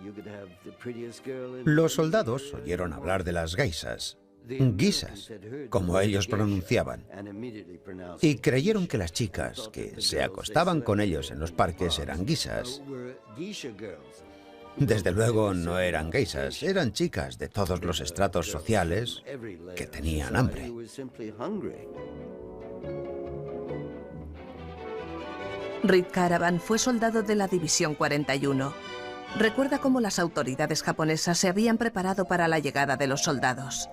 Los soldados oyeron hablar de las geishas, guisas, como ellos pronunciaban, y creyeron que las chicas que se acostaban con ellos en los parques eran guisas. Desde luego no eran geishas, eran chicas de todos los estratos sociales que tenían hambre. Reed Caravan fue soldado de la División 41. Recuerda cómo las autoridades japonesas se habían preparado para la llegada de los soldados.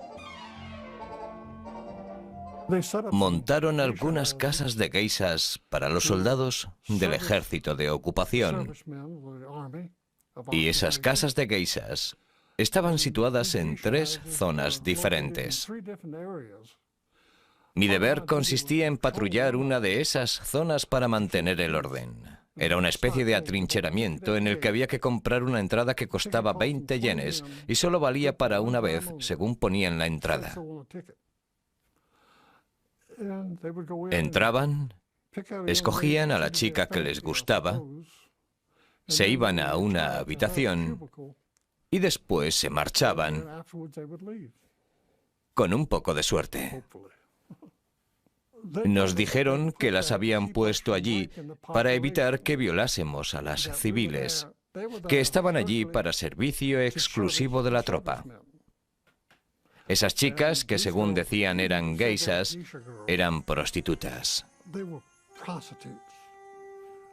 Montaron algunas casas de geishas para los soldados del ejército de ocupación. Y esas casas de geishas estaban situadas en 3 zonas diferentes. Mi deber consistía en patrullar una de esas zonas para mantener el orden. Era una especie de atrincheramiento en el que había que comprar una entrada que costaba 20 yenes y solo valía para una vez, según ponía en la entrada. Entraban, escogían a la chica que les gustaba se iban a una habitación y después se marchaban con un poco de suerte. Nos dijeron que las habían puesto allí para evitar que violásemos a las civiles, que estaban allí para servicio exclusivo de la tropa. Esas chicas, que según decían eran geishas, eran prostitutas.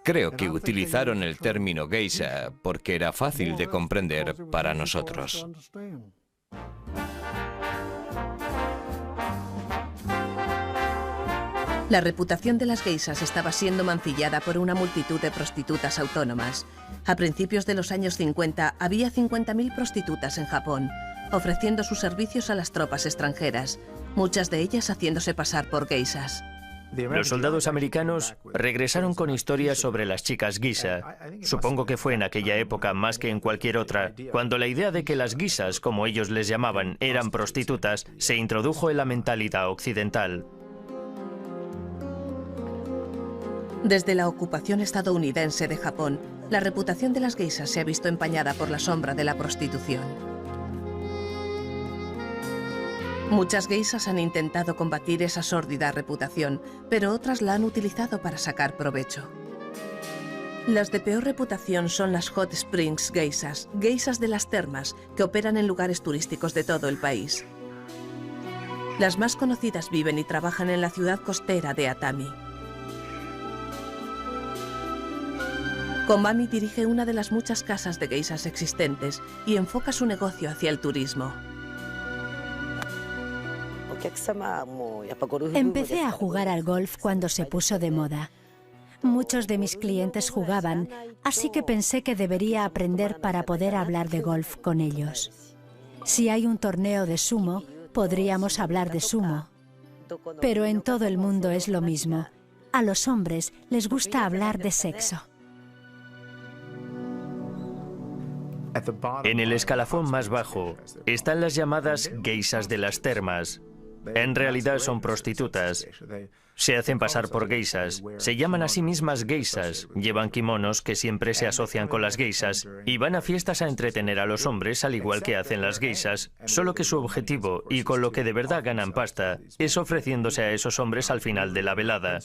Creo que utilizaron el término geisha porque era fácil de comprender para nosotros. La reputación de las geishas estaba siendo mancillada por una multitud de prostitutas autónomas. A principios de los años 50 había 50.000 prostitutas en Japón, ofreciendo sus servicios a las tropas extranjeras, muchas de ellas haciéndose pasar por geishas. Los soldados americanos regresaron con historias sobre las chicas geisha. Supongo que fue en aquella época más que en cualquier otra, cuando la idea de que las geishas, como ellos les llamaban, eran prostitutas, se introdujo en la mentalidad occidental. Desde la ocupación estadounidense de Japón, la reputación de las geishas se ha visto empañada por la sombra de la prostitución. Muchas geishas han intentado combatir esa sórdida reputación, pero otras la han utilizado para sacar provecho. Las de peor reputación son las Hot Springs geishas, geishas de las termas, que operan en lugares turísticos de todo el país. Las más conocidas viven y trabajan en la ciudad costera de Atami. Komami dirige una de las muchas casas de geishas existentes y enfoca su negocio hacia el turismo. Empecé a jugar al golf cuando se puso de moda. Muchos de mis clientes jugaban, así que pensé que debería aprender para poder hablar de golf con ellos. Si hay un torneo de sumo, podríamos hablar de sumo. Pero en todo el mundo es lo mismo. A los hombres les gusta hablar de sexo. En el escalafón más bajo están las llamadas geishas de las termas. En realidad son prostitutas. Se hacen pasar por geishas. Se llaman a sí mismas geishas. Llevan kimonos que siempre se asocian con las geishas y van a fiestas a entretener a los hombres al igual que hacen las geishas. Solo que su objetivo, y con lo que de verdad ganan pasta, es ofreciéndose a esos hombres al final de la velada.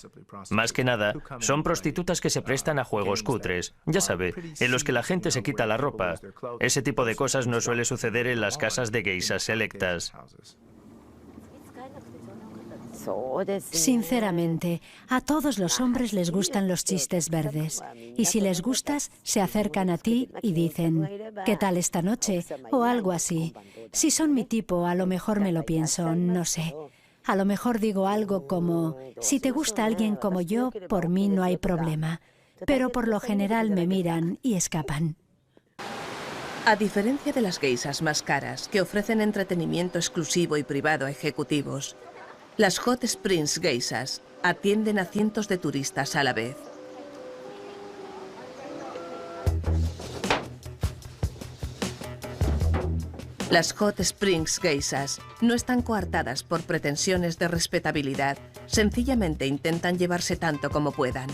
Más que nada, son prostitutas que se prestan a juegos cutres. Ya sabe, en los que la gente se quita la ropa. Ese tipo de cosas no suele suceder en las casas de geishas selectas. Sinceramente, a todos los hombres les gustan los chistes verdes. Y si les gustas, se acercan a ti y dicen, ¿qué tal esta noche? O algo así. Si son mi tipo, a lo mejor me lo pienso, no sé. A lo mejor digo algo como, si te gusta alguien como yo, por mí no hay problema. Pero por lo general me miran y escapan. A diferencia de las geishas más caras, que ofrecen entretenimiento exclusivo y privado a ejecutivos, las Hot Springs geishas atienden a cientos de turistas a la vez. Las Hot Springs geishas no están coartadas por pretensiones de respetabilidad, sencillamente intentan llevarse tanto como puedan.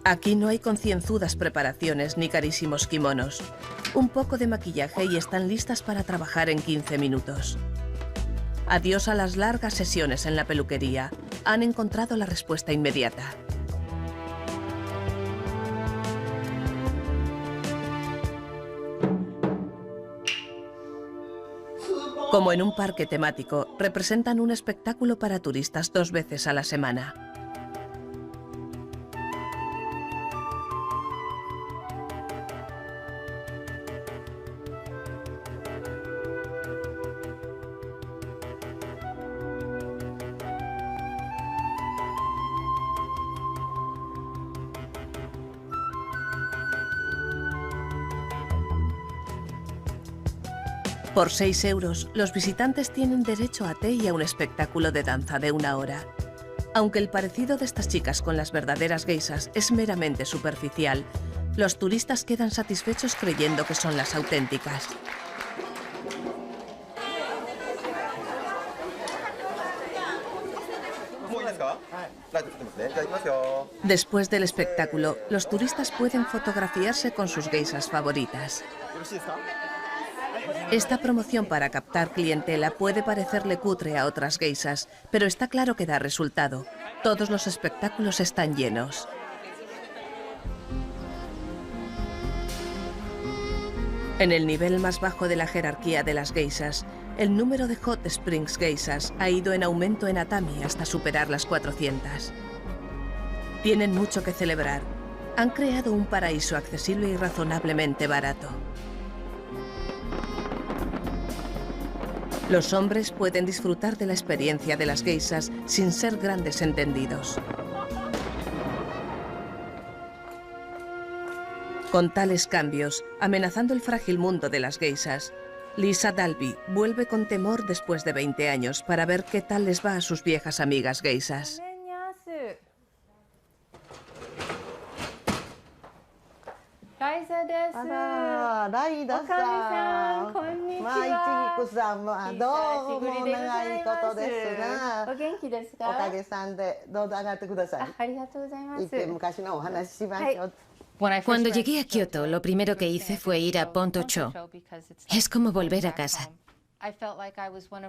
Aquí no hay concienzudas preparaciones ni carísimos kimonos. Un poco de maquillaje y están listas para trabajar en 15 minutos. Adiós a las largas sesiones en la peluquería. Han encontrado la respuesta inmediata. Como en un parque temático, representan un espectáculo para turistas 2 veces a la semana. Por 6 euros, los visitantes tienen derecho a té y a un espectáculo de danza de 1 hora. Aunque el parecido de estas chicas con las verdaderas geishas es meramente superficial, los turistas quedan satisfechos creyendo que son las auténticas. Después del espectáculo, los turistas pueden fotografiarse con sus geishas favoritas. Esta promoción para captar clientela puede parecerle cutre a otras geishas, pero está claro que da resultado. Todos los espectáculos están llenos. En el nivel más bajo de la jerarquía de las geishas, el número de Hot Springs geishas ha ido en aumento en Atami hasta superar las 400. Tienen mucho que celebrar. Han creado un paraíso accesible y razonablemente barato. Los hombres pueden disfrutar de la experiencia de las geishas sin ser grandes entendidos. Con tales cambios, amenazando el frágil mundo de las geishas, Lisa Dalby vuelve con temor después de 20 años para ver qué tal les va a sus viejas amigas geishas. Cuando llegué a Kioto, lo primero que hice fue ir a Ponto-cho. Es como volver a casa.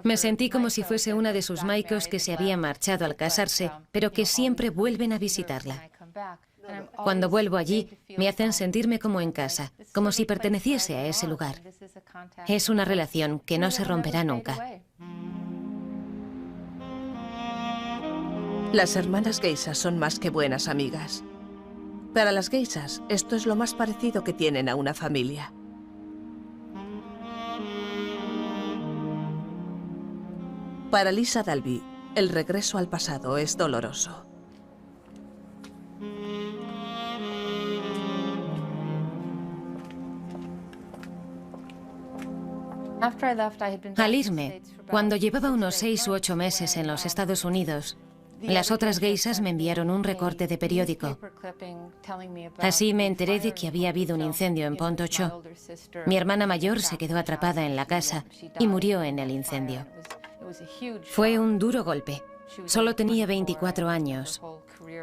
Me sentí como si fuese una de sus maikos que se había marchado al casarse, pero que siempre vuelven a visitarla. Cuando vuelvo allí, me hacen sentirme como en casa, como si perteneciese a ese lugar. Es una relación que no se romperá nunca. Las hermanas geishas son más que buenas amigas. Para las geishas, esto es lo más parecido que tienen a una familia. Para Lisa Dalby, el regreso al pasado es doloroso. Al irme, cuando llevaba unos 6 u 8 meses en los Estados Unidos, las otras geishas me enviaron un recorte de periódico. Así me enteré de que había habido un incendio en Ponto-cho. Mi hermana mayor se quedó atrapada en la casa y murió en el incendio. Fue un duro golpe. Solo tenía 24 años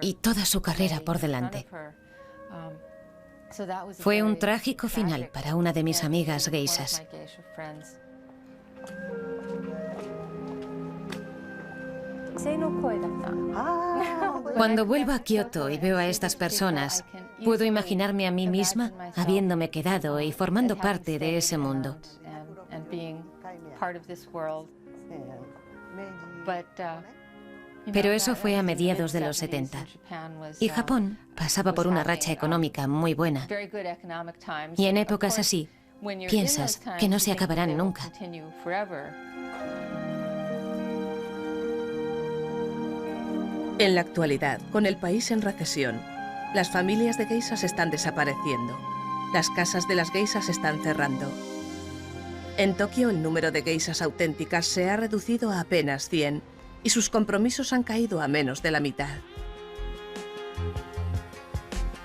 y toda su carrera por delante. Fue un trágico final para una de mis amigas geishas. Cuando vuelvo a Kioto y veo a estas personas, puedo imaginarme a mí misma habiéndome quedado y formando parte de ese mundo. Pero eso fue a mediados de los 70. Y Japón pasaba por una racha económica muy buena. Y en épocas así, piensas que no se acabarán nunca. En la actualidad, con el país en recesión, las familias de geishas están desapareciendo. Las casas de las geishas están cerrando. En Tokio, el número de geishas auténticas se ha reducido a apenas 100 y sus compromisos han caído a menos de la mitad.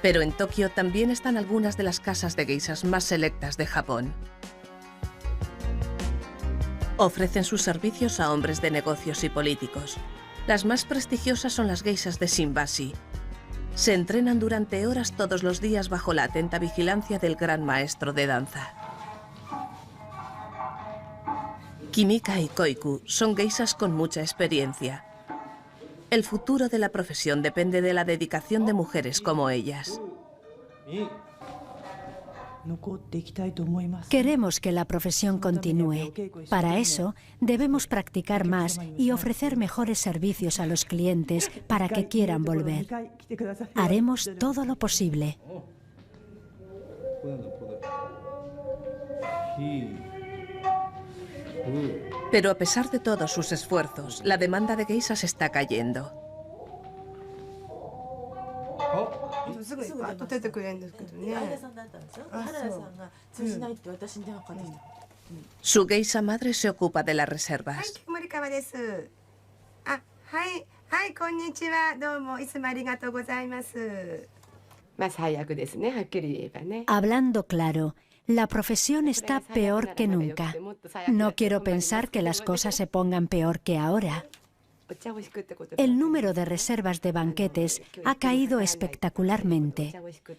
Pero en Tokio también están algunas de las casas de geishas más selectas de Japón. Ofrecen sus servicios a hombres de negocios y políticos. Las más prestigiosas son las geishas de Shinbashi. Se entrenan durante horas todos los días bajo la atenta vigilancia del gran maestro de danza. Kimika y Koiku son geishas con mucha experiencia. El futuro de la profesión depende de la dedicación de mujeres como ellas. Queremos que la profesión continúe. Para eso, debemos practicar más y ofrecer mejores servicios a los clientes para que quieran volver. Haremos todo lo posible. Pero a pesar de todos sus esfuerzos, la demanda de geishas está cayendo. Su geisha madre se ocupa de las reservas. Hablando claro, la profesión está peor que nunca. No quiero pensar que las cosas se pongan peor que ahora. El número de reservas de banquetes ha caído espectacularmente.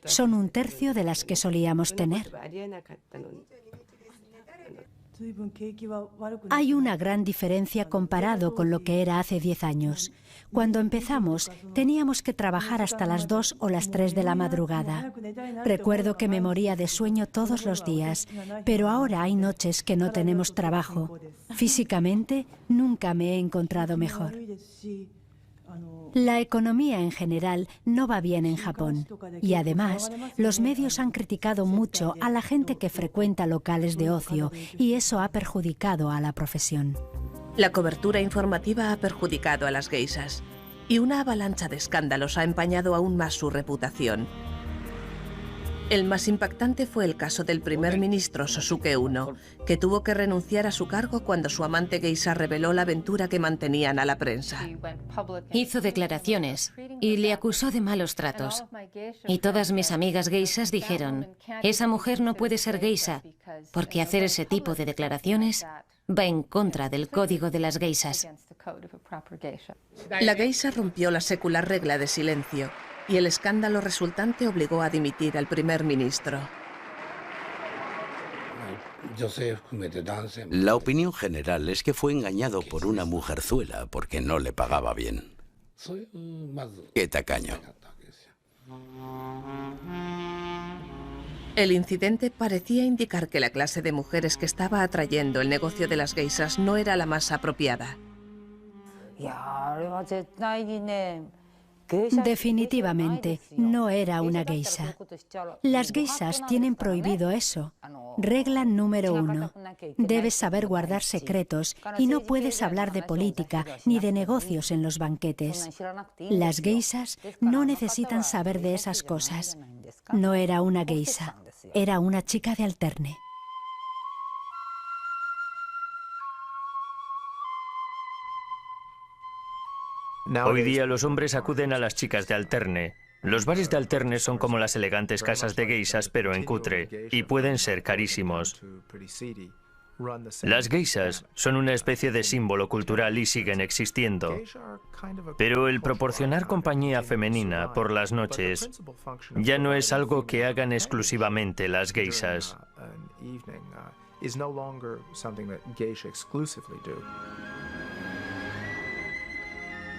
Son un tercio de las que solíamos tener. Hay una gran diferencia comparado con lo que era hace 10 años. Cuando empezamos, teníamos que trabajar hasta las 2 o las 3 de la madrugada. Recuerdo que me moría de sueño todos los días, pero ahora hay noches que no tenemos trabajo. Físicamente, nunca me he encontrado mejor. La economía en general no va bien en Japón y además los medios han criticado mucho a la gente que frecuenta locales de ocio y eso ha perjudicado a la profesión. La cobertura informativa ha perjudicado a las geishas y una avalancha de escándalos ha empañado aún más su reputación. El más impactante fue el caso del primer ministro Sosuke I, que tuvo que renunciar a su cargo cuando su amante geisha reveló la aventura que mantenían a la prensa. Hizo declaraciones y le acusó de malos tratos. Y todas mis amigas geishas dijeron, esa mujer no puede ser geisha, porque hacer ese tipo de declaraciones va en contra del código de las geishas. La geisha rompió la secular regla de silencio y el escándalo resultante obligó a dimitir al primer ministro. La opinión general es que fue engañado por una mujerzuela porque no le pagaba bien. ¡Qué tacaño! El incidente parecía indicar que la clase de mujeres que estaba atrayendo el negocio de las geishas no era la más apropiada. Definitivamente, no era una geisha. Las geishas tienen prohibido eso. Regla número 1. Debes saber guardar secretos y no puedes hablar de política ni de negocios en los banquetes. Las geishas no necesitan saber de esas cosas. No era una geisha, era una chica de alterne. Hoy día los hombres acuden a las chicas de alterne. Los bares de alterne son como las elegantes casas de geishas, pero en cutre, y pueden ser carísimos. Las geishas son una especie de símbolo cultural y siguen existiendo. Pero el proporcionar compañía femenina por las noches ya no es algo que hagan exclusivamente las geishas.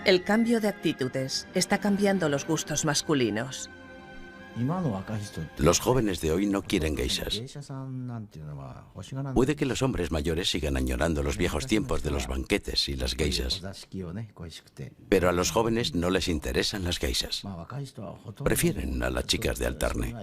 El cambio de actitudes está cambiando los gustos masculinos. Los jóvenes de hoy no quieren geishas. Puede que los hombres mayores sigan añorando los viejos tiempos de los banquetes y las geishas. Pero a los jóvenes no les interesan las geishas. Prefieren a las chicas de alterne.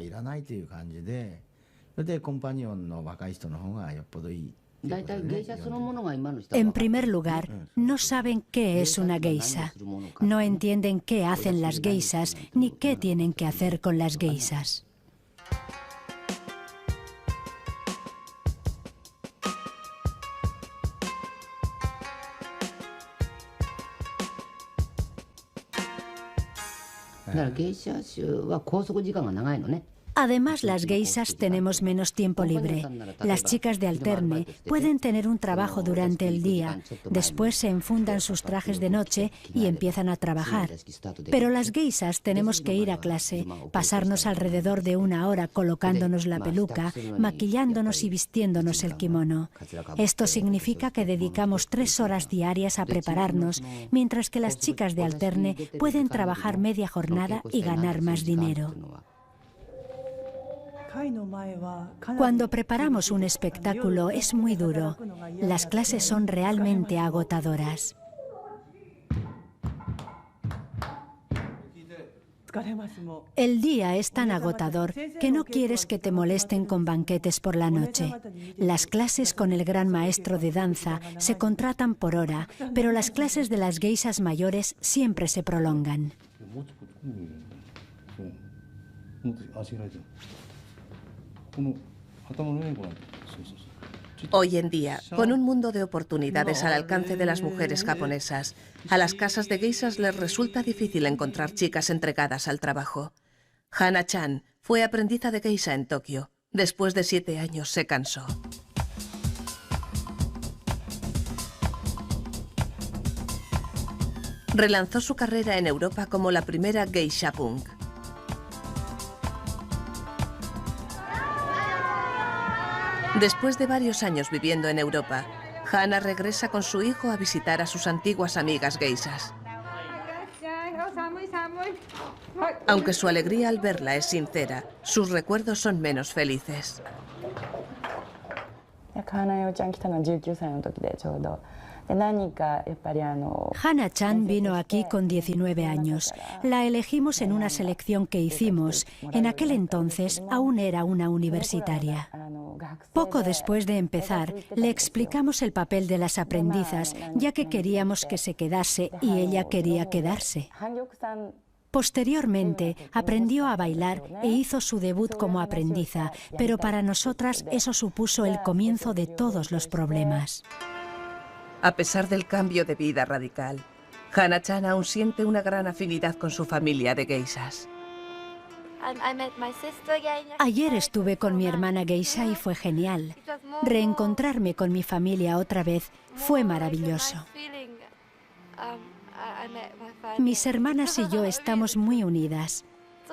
En primer lugar, no saben qué es una geisha. No entienden qué hacen las geishas ni qué tienen que hacer con las geishas. Además, las geishas tenemos menos tiempo libre. Las chicas de alterne pueden tener un trabajo durante el día, después se enfundan sus trajes de noche y empiezan a trabajar. Pero las geishas tenemos que ir a clase, pasarnos alrededor de 1 hora colocándonos la peluca, maquillándonos y vistiéndonos el kimono. Esto significa que dedicamos 3 horas diarias a prepararnos, mientras que las chicas de alterne pueden trabajar media jornada y ganar más dinero. Cuando preparamos un espectáculo es muy duro. Las clases son realmente agotadoras. El día es tan agotador que no quieres que te molesten con banquetes por la noche. Las clases con el gran maestro de danza se contratan por hora, pero las clases de las geishas mayores siempre se prolongan. Hoy en día, con un mundo de oportunidades al alcance de las mujeres japonesas, a las casas de geishas les resulta difícil encontrar chicas entregadas al trabajo. Hana-chan fue aprendiza de geisha en Tokio. Después de 7 años se cansó. Relanzó su carrera en Europa como la primera geisha punk. Después de varios años viviendo en Europa, Hana regresa con su hijo a visitar a sus antiguas amigas geishas. Aunque su alegría al verla es sincera, sus recuerdos son menos felices. Hana-chan vino aquí con 19 años. La elegimos en una selección que hicimos. En aquel entonces aún era una universitaria. Poco después de empezar, le explicamos el papel de las aprendizas, ya que queríamos que se quedase y ella quería quedarse. Posteriormente, aprendió a bailar e hizo su debut como aprendiza, pero para nosotras eso supuso el comienzo de todos los problemas. A pesar del cambio de vida radical, Hana-chan aún siente una gran afinidad con su familia de geishas. Ayer estuve con mi hermana geisha y fue genial. Reencontrarme con mi familia otra vez fue maravilloso. Mis hermanas y yo estamos muy unidas.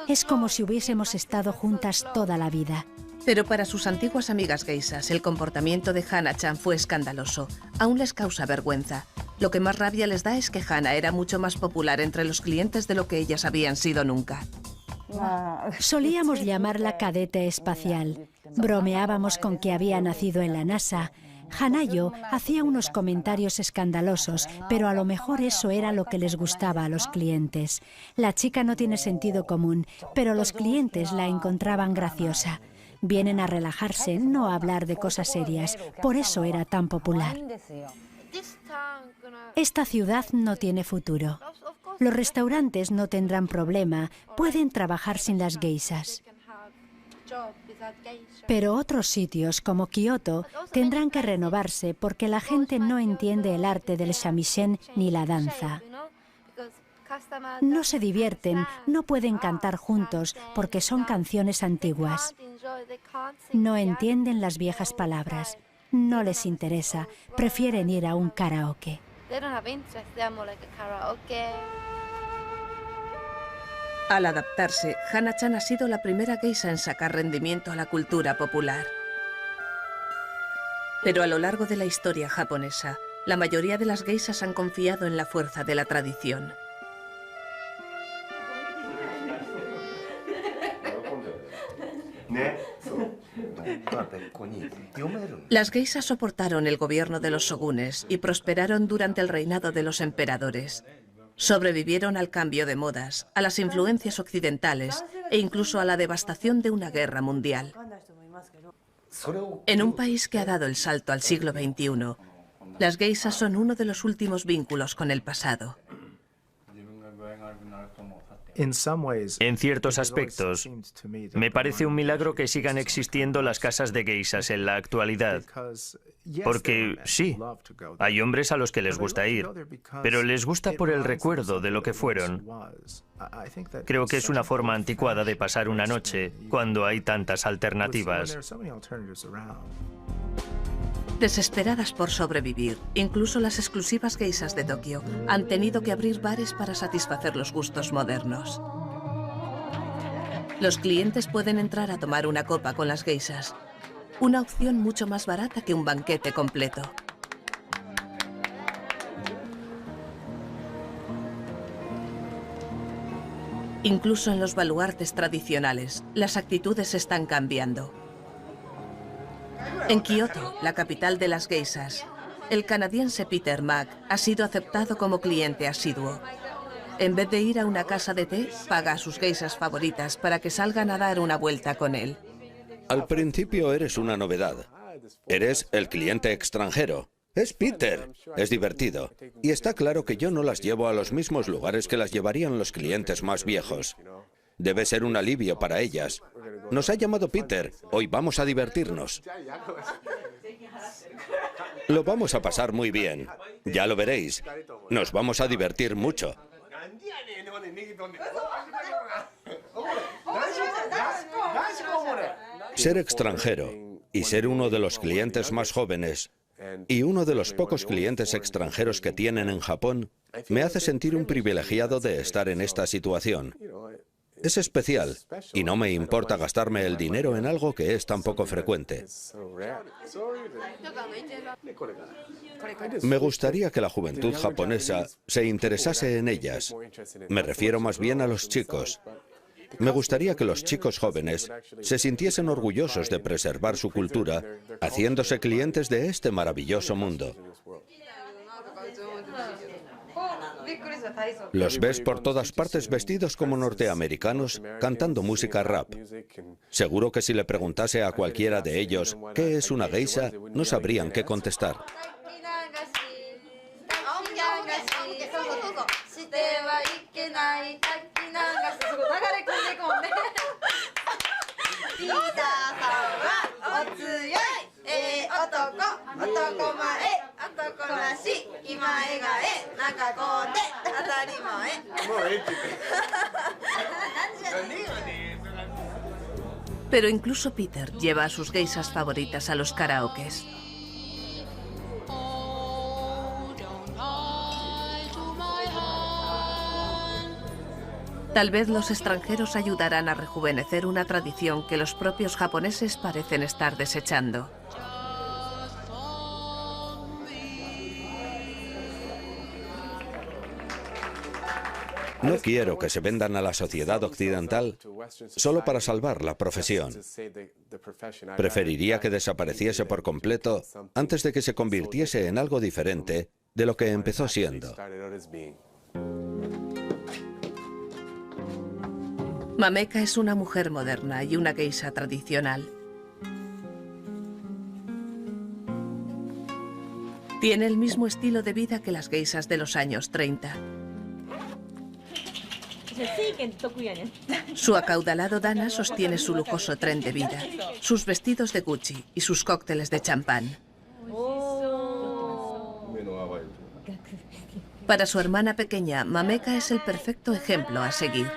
Es como si hubiésemos estado juntas toda la vida. Pero para sus antiguas amigas geishas, el comportamiento de Hana-chan fue escandaloso. Aún les causa vergüenza. Lo que más rabia les da es que Hana era mucho más popular entre los clientes de lo que ellas habían sido nunca. Solíamos llamarla cadete espacial. Bromeábamos con que había nacido en la NASA. Hanayo hacía unos comentarios escandalosos, pero a lo mejor eso era lo que les gustaba a los clientes. La chica no tiene sentido común, pero los clientes la encontraban graciosa. Vienen a relajarse, no a hablar de cosas serias. Por eso era tan popular. Esta ciudad no tiene futuro. Los restaurantes no tendrán problema, pueden trabajar sin las geishas. Pero otros sitios, como Kioto, tendrán que renovarse porque la gente no entiende el arte del shamisen ni la danza. No se divierten, no pueden cantar juntos porque son canciones antiguas. No entienden las viejas palabras. No les interesa, prefieren ir a un karaoke. Al adaptarse, Hana-chan ha sido la primera geisha en sacar rendimiento a la cultura popular. Pero a lo largo de la historia japonesa, la mayoría de las geishas han confiado en la fuerza de la tradición. Las geishas soportaron el gobierno de los shogunes y prosperaron durante el reinado de los emperadores. Sobrevivieron al cambio de modas, a las influencias occidentales e incluso a la devastación de una guerra mundial. En un país que ha dado el salto al siglo XXI, las geishas son uno de los últimos vínculos con el pasado. En ciertos aspectos, me parece un milagro que sigan existiendo las casas de geishas en la actualidad. Porque sí, hay hombres a los que les gusta ir, pero les gusta por el recuerdo de lo que fueron. Creo que es una forma anticuada de pasar una noche cuando hay tantas alternativas. Desesperadas por sobrevivir, incluso las exclusivas geishas de Tokio han tenido que abrir bares para satisfacer los gustos modernos. Los clientes pueden entrar a tomar una copa con las geishas, una opción mucho más barata que un banquete completo. Incluso en los baluartes tradicionales, las actitudes están cambiando. En Kioto, la capital de las geishas, el canadiense Peter Mack ha sido aceptado como cliente asiduo. En vez de ir a una casa de té, paga a sus geishas favoritas para que salgan a dar una vuelta con él. Al principio eres una novedad. Eres el cliente extranjero. Es Peter. Es divertido. Y está claro que yo no las llevo a los mismos lugares que las llevarían los clientes más viejos. Debe ser un alivio para ellas. Nos ha llamado Peter. Hoy vamos a divertirnos. Lo vamos a pasar muy bien. Ya lo veréis. Nos vamos a divertir mucho. Ser extranjero y ser uno de los clientes más jóvenes Y uno de los pocos clientes extranjeros que tienen en Japón me hace sentir un privilegiado de estar en esta situación. Es especial y no me importa gastarme el dinero en algo que es tan poco frecuente. Me gustaría que la juventud japonesa se interesase en ellas. Me refiero más bien a los chicos. Me gustaría que los chicos jóvenes se sintiesen orgullosos de preservar su cultura, haciéndose clientes de este maravilloso mundo. Los ves por todas partes vestidos como norteamericanos, cantando música rap. Seguro que si le preguntase a cualquiera de ellos qué es una geisha, no sabrían qué contestar. Pero incluso Peter lleva a sus geishas favoritas a los karaokes. Tal vez los extranjeros ayudarán a rejuvenecer una tradición que los propios japoneses parecen estar desechando. No quiero que se vendan a la sociedad occidental solo para salvar la profesión. Preferiría que desapareciese por completo antes de que se convirtiese en algo diferente de lo que empezó siendo. Mameka es una mujer moderna y una geisha tradicional. Tiene el mismo estilo de vida que las geishas de los años 30. Su acaudalado dana sostiene su lujoso tren de vida, sus vestidos de Gucci y sus cócteles de champán. Para su hermana pequeña, Mameka es el perfecto ejemplo a seguir.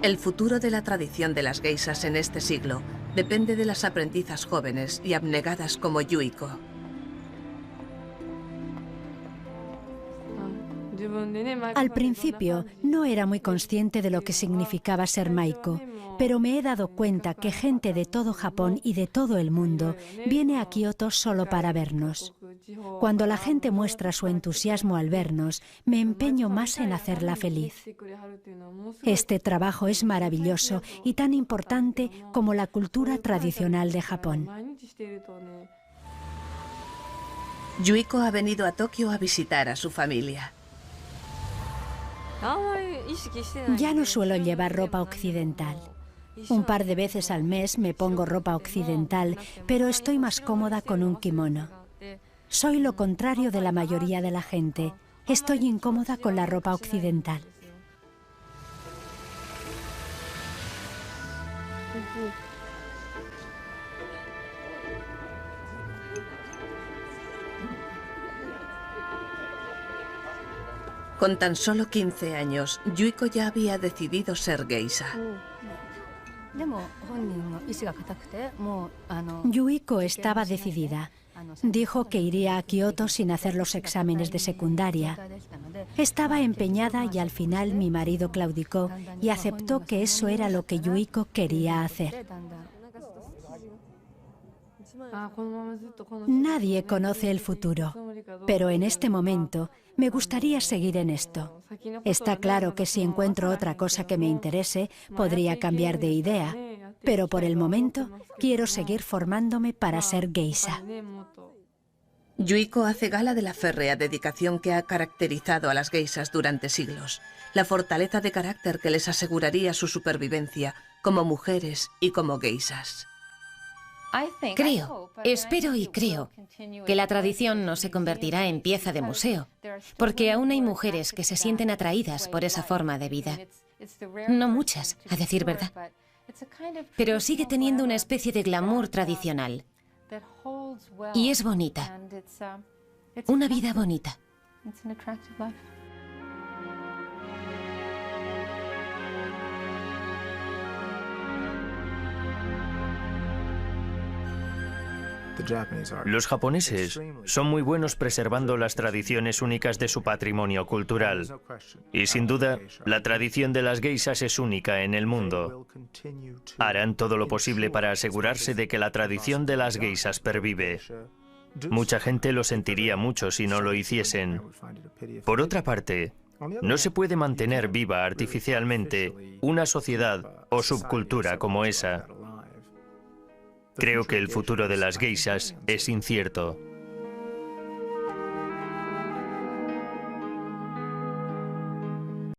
El futuro de la tradición de las geishas en este siglo depende de las aprendizas jóvenes y abnegadas como Yuiko. Al principio no era muy consciente de lo que significaba ser Maiko, pero me he dado cuenta que gente de todo Japón y de todo el mundo viene a Kioto solo para vernos. Cuando la gente muestra su entusiasmo al vernos, me empeño más en hacerla feliz. Este trabajo es maravilloso y tan importante como la cultura tradicional de Japón. Yuiko ha venido a Tokio a visitar a su familia. Ya no suelo llevar ropa occidental. Un par de veces al mes me pongo ropa occidental, pero estoy más cómoda con un kimono. Soy lo contrario de la mayoría de la gente. Estoy incómoda con la ropa occidental. Con tan solo 15 años, Yuiko ya había decidido ser geisha. Yuiko estaba decidida. Dijo que iría a Kioto sin hacer los exámenes de secundaria. Estaba empeñada y al final mi marido claudicó y aceptó que eso era lo que Yuiko quería hacer. Nadie conoce el futuro, pero en este momento me gustaría seguir en esto. Está claro que si encuentro otra cosa que me interese, podría cambiar de idea, pero por el momento quiero seguir formándome para ser geisha. Yuiko hace gala de la férrea dedicación que ha caracterizado a las geishas durante siglos, la fortaleza de carácter que les aseguraría su supervivencia como mujeres y como geishas. Espero y creo que la tradición no se convertirá en pieza de museo, porque aún hay mujeres que se sienten atraídas por esa forma de vida. No muchas, a decir verdad, pero sigue teniendo una especie de glamour tradicional. Y es bonita, una vida bonita. Los japoneses son muy buenos preservando las tradiciones únicas de su patrimonio cultural. Y sin duda, la tradición de las geishas es única en el mundo. Harán todo lo posible para asegurarse de que la tradición de las geishas pervive. Mucha gente lo sentiría mucho si no lo hiciesen. Por otra parte, no se puede mantener viva artificialmente una sociedad o subcultura como esa. Creo que el futuro de las geishas es incierto.